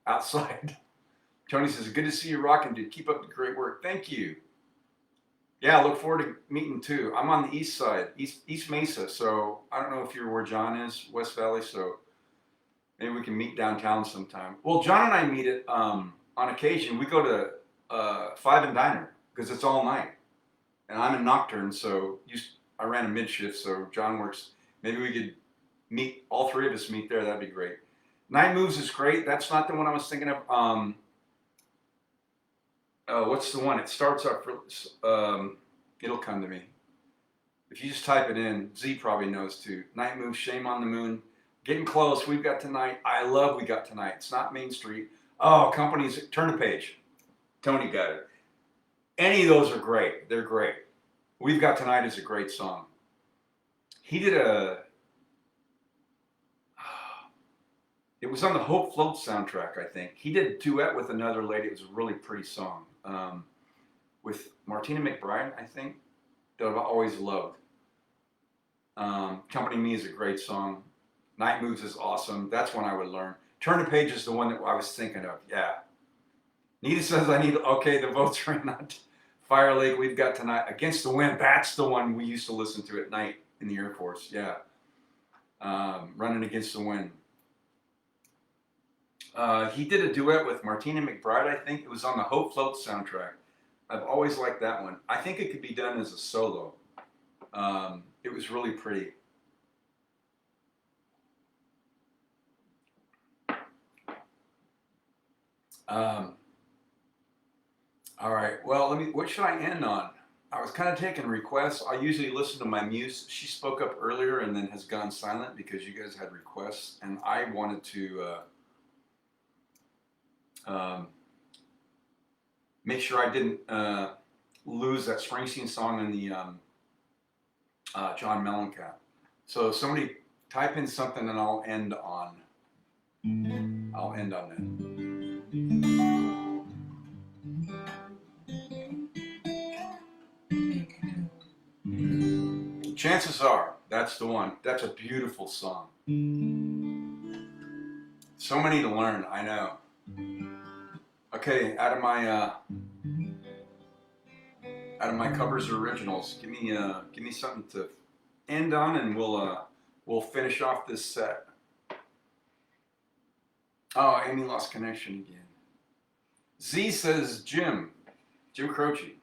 outside. Tony says, good to see you rocking, dude. Keep up the great work. Thank you. Yeah, I look forward to meeting too. I'm on the east side, East Mesa. So I don't know if you're where John is, West Valley. So maybe we can meet downtown sometime. Well, John and I meet at, on occasion. We go to Five and Diner because it's all night. And I'm a nocturne, so I ran a mid shift, so John works. Maybe we could meet, all three of us meet there. That'd be great. Night Moves is great. That's not the one I was thinking of. What's the one? It starts up. It'll come to me. If you just type it in, Z probably knows too. Night Moves, Shame on the Moon. Getting close. We've Got Tonight. I love We Got Tonight. It's not Main Street. Oh, companies. Turn the page. Tony got it. Any of those are great. They're great. We've Got Tonight is a great song. He did it was on the Hope Float soundtrack, I think. He did a duet with another lady. It was a really pretty song. With Martina McBride, I think, that I've always loved. Company Me is a great song. Night Moves is awesome. That's one I would learn. Turn the Page is the one that I was thinking of. Yeah. Nita says okay, the votes are in. Fire Lake, We've Got Tonight. Against the Wind, that's the one we used to listen to at night in the Air Force. Yeah. Running Against the Wind. He did a duet with Martina McBride, I think. It was on the Hope Float soundtrack. I've always liked that one. I think it could be done as a solo. It was really pretty. All right. Well, what should I end on? I was kind of taking requests. I usually listen to my muse. She spoke up earlier and then has gone silent because you guys had requests, and I wanted to make sure I didn't lose that Springsteen song in the John Mellencamp. So somebody type in something and I'll end on that. Chances Are, that's the one. That's a beautiful song. So many to learn, I know. Okay, out of my covers or originals, give me something to end on, and we'll finish off this set. Oh, Amy lost connection again. Z says Jim Croce.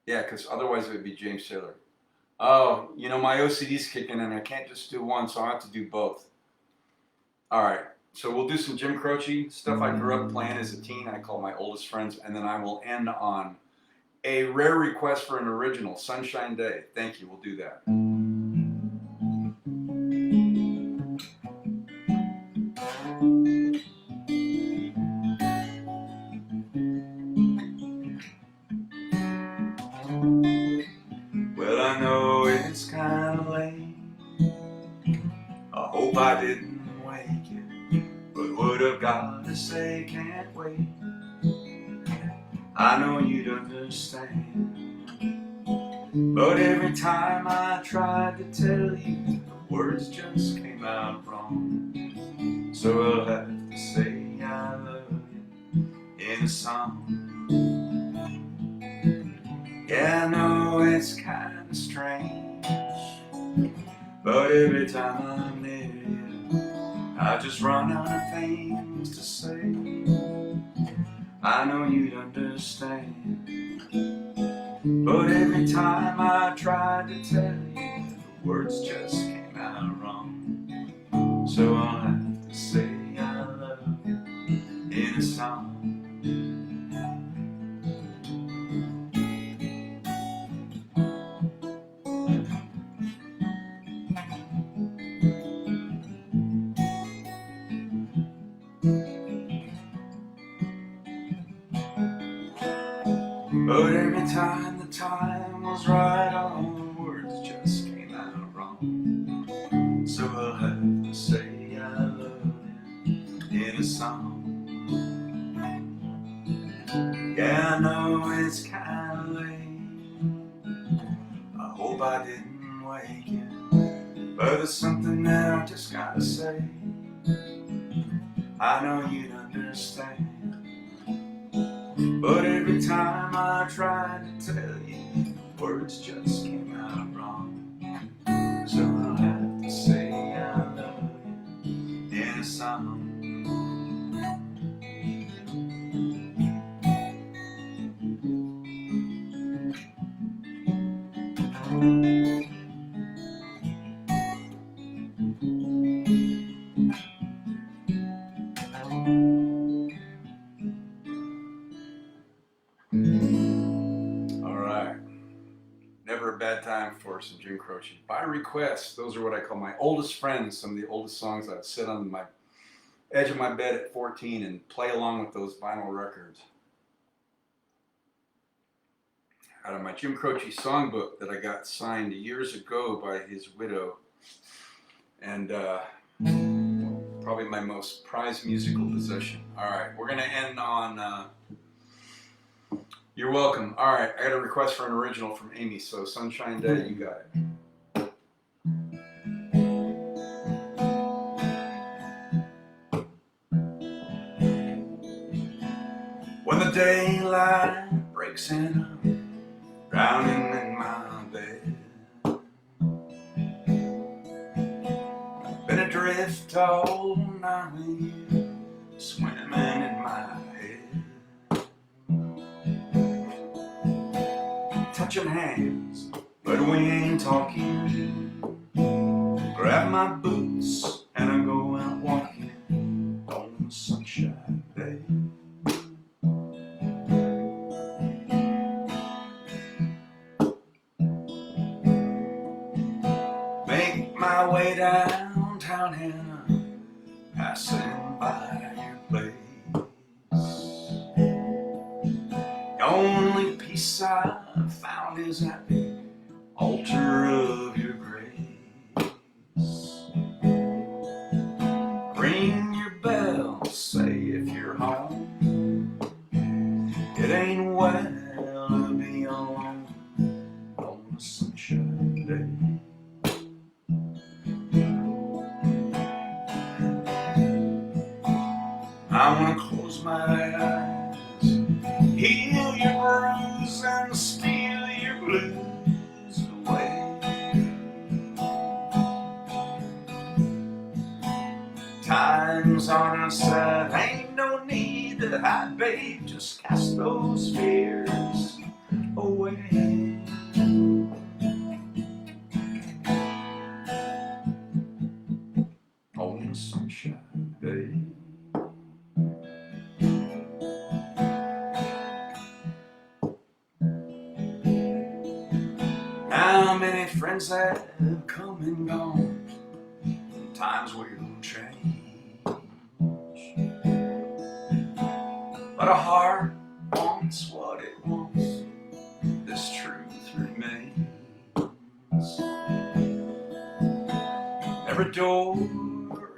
Yeah, because otherwise it would be James Taylor. Oh, you know, my OCD's kicking in. I can't just do one, so I have to do both. All right, so we'll do some Jim Croce stuff I grew up playing as a teen. I call my oldest friends, and then I will end on a rare request for an original, Sunshine Day. Thank you, we'll do that. Well, I know it's kind of late. I hope I didn't wake you, but what I've got to say can't wait. I know you'd understand, but every time I tried to tell you, the words just came out wrong. So I'll have to say I love you in a song. Yeah, I know it's kind of strange, but every time I'm near you, I just run out of things to say. I know you'd understand, but every time I tried to tell you, the words just came out wrong. So I'll have to say I love you in a song. But every time the time was right, all the words just came out wrong. So I'll have to say I love you in a song. Yeah, I know it's kind of late. I hope I didn't wake you, but there's something that I just gotta say. I know you'd understand, but every time I tried to tell you, the words just came out wrong. So I'll have to say I love you in a song. Alright, never a bad time for some Jim Croce. By request, those are what I call my oldest friends, some of the oldest songs I'd sit on my edge of my bed at 14 and play along with those vinyl records. Out of my Jim Croce songbook that I got signed years ago by his widow, and probably my most prized musical possession. Alright, we're going to end on... You're welcome. Alright, I got a request for an original from Amy, so Sunshine Day, you got it. When the daylight breaks in, I'm drowning in my bed. I've been adrift all night with you, swimming in my head. Touching hands, but we ain't talking. Grab my boots and I go out walking on a sunshine day. Make my way downtown and passing by your place. The only peace I've found is at the altar of your grace. Ring your bell, say if you're home. It ain't well to be alone on a sunshine day. I wanna close my eyes, heal your bruise and steal your blues away. Times on our side, ain't no need to to hide, babe, just cast those fears away. On a sunshine day. How many friends have come and gone? Times will change, but a heart wants what it wants. This truth remains. Every door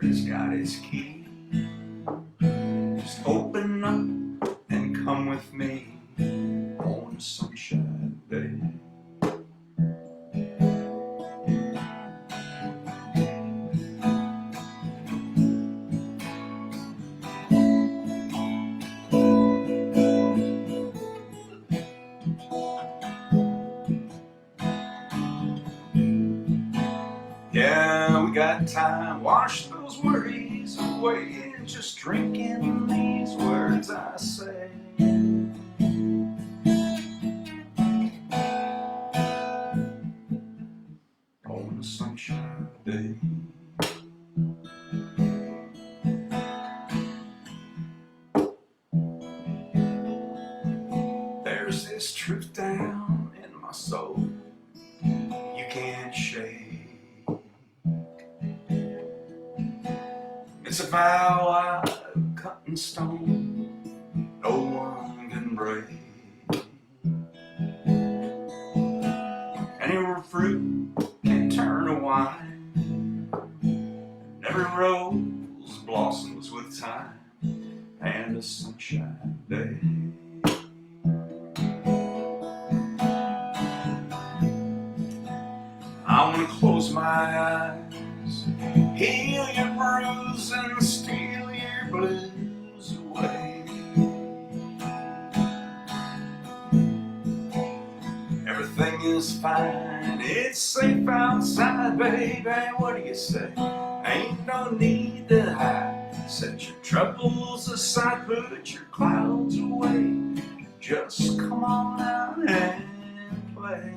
has got its key. Just open up and come with me on a sunshine day. Yeah, we got time. Wash those worries away and just drink in these words I say. On a sunshine day. There's this truth down in my soul you can't shake. It's a vow I've cut in stone, no one can break. Any fruit can turn to wine, and every rose blossoms with time and a sunshine day. I want to close my eyes, heal your bruise and steal your blues away. Everything is fine, it's safe outside, baby. What do you say? Ain't no need to hide. Set your troubles aside, put your clouds away. Just come on out and play.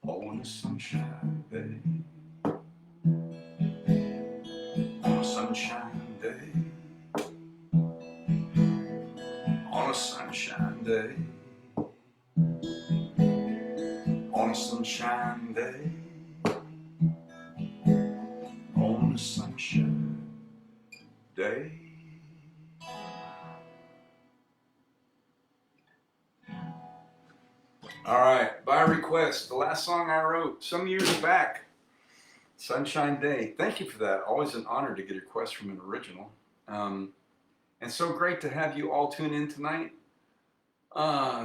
On a sunshine day. On a sunshine day. On a sunshine day. On a sunshine day. On a sunshine day. All right, by request, the last song I wrote some years back, Sunshine Day. Thank you for that. Always an honor to get a request from an original. And so great to have you all tune in tonight.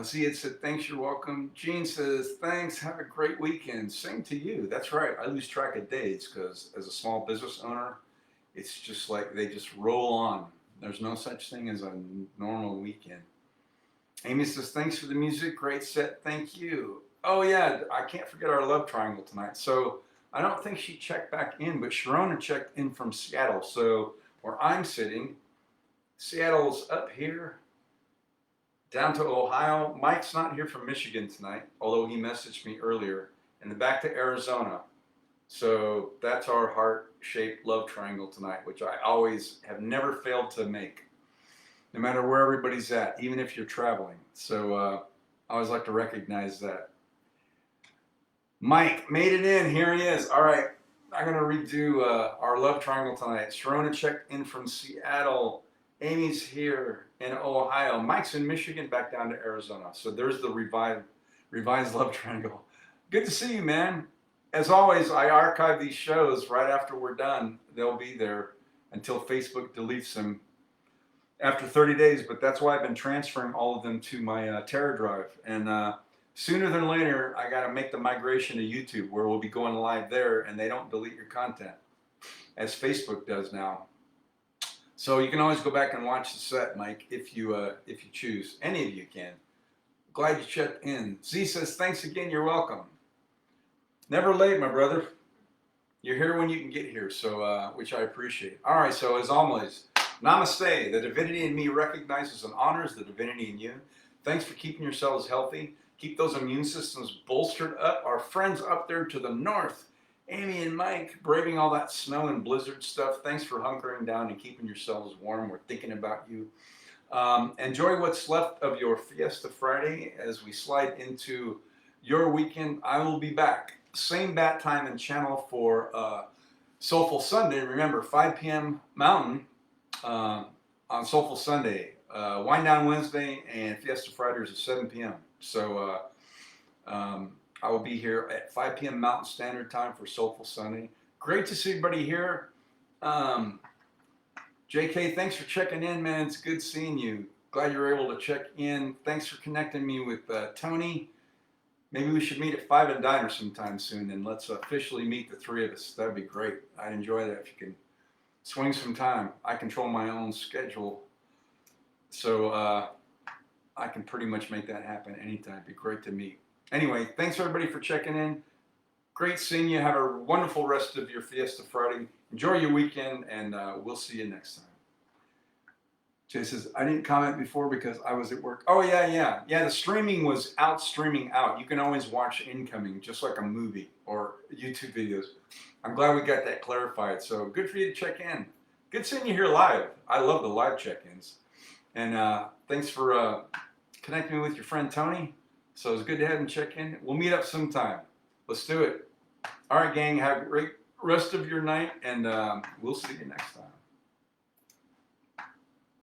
Zia said, thanks, you're welcome. Gene says, thanks, have a great weekend. Same to you. That's right, I lose track of days because as a small business owner, it's just like they just roll on. There's no such thing as a normal weekend. Amy says, thanks for the music, great set, thank you. Oh yeah, I can't forget our love triangle tonight. So I don't think she checked back in, but Sharona checked in from Seattle. So where I'm sitting, Seattle's up here, down to Ohio. Mike's not here from Michigan tonight, although he messaged me earlier, and then back to Arizona. So that's our heart-shaped love triangle tonight, which I always have never failed to make, no matter where everybody's at, even if you're traveling. So I always like to recognize that. Mike made it in, here he is. All right, I'm gonna redo our love triangle tonight. Sharona checked in from Seattle. Amy's here in Ohio. Mike's in Michigan, back down to Arizona. So there's the revised love triangle. Good to see you, man. As always, I archive these shows right after we're done. They'll be there until Facebook deletes them after 30 days, but that's why I've been transferring all of them to my Terra drive. And sooner than later, I gotta make the migration to YouTube, where we'll be going live there, and they don't delete your content, as Facebook does now. So you can always go back and watch the set, Mike, if you choose. Any of you can. Glad you checked in. Z says, thanks again, you're welcome. Never late, my brother. You're here when you can get here, so which I appreciate. All right, so as always, namaste. The divinity in me recognizes and honors the divinity in you. Thanks for keeping yourselves healthy. Keep those immune systems bolstered up. Our friends up there to the north, Amy and Mike, braving all that snow and blizzard stuff. Thanks for hunkering down and keeping yourselves warm. We're thinking about you. Enjoy what's left of your Fiesta Friday as we slide into your weekend. I will be back. Same bat time and channel for Soulful Sunday. Remember, 5 p.m. Mountain on Soulful Sunday. Wind Down Wednesday and Fiesta Fridays at 7 p.m. So I will be here at 5 p.m. Mountain Standard Time for Soulful Sunday. Great to see everybody here. JK, thanks for checking in, man. It's good seeing you. Glad you were able to check in. Thanks for connecting me with Tony. Maybe we should meet at 5 and Diner sometime soon, and let's officially meet the three of us. That'd be great. I'd enjoy that if you can swing some time. I control my own schedule, so I can pretty much make that happen anytime. It'd be great to meet. Anyway, thanks everybody for checking in. Great seeing you. Have a wonderful rest of your Fiesta Friday. Enjoy your weekend, and we'll see you next time. Jay says, I didn't comment before because I was at work. Oh, yeah. The streaming was streaming out. You can always watch incoming, just like a movie or YouTube videos. I'm glad we got that clarified. So good for you to check in. Good seeing you here live. I love the live check-ins. And thanks for connecting me with your friend Tony. So it's good to have him check in. We'll meet up sometime. Let's do it. All right, gang. Have a great rest of your night, and we'll see you next time.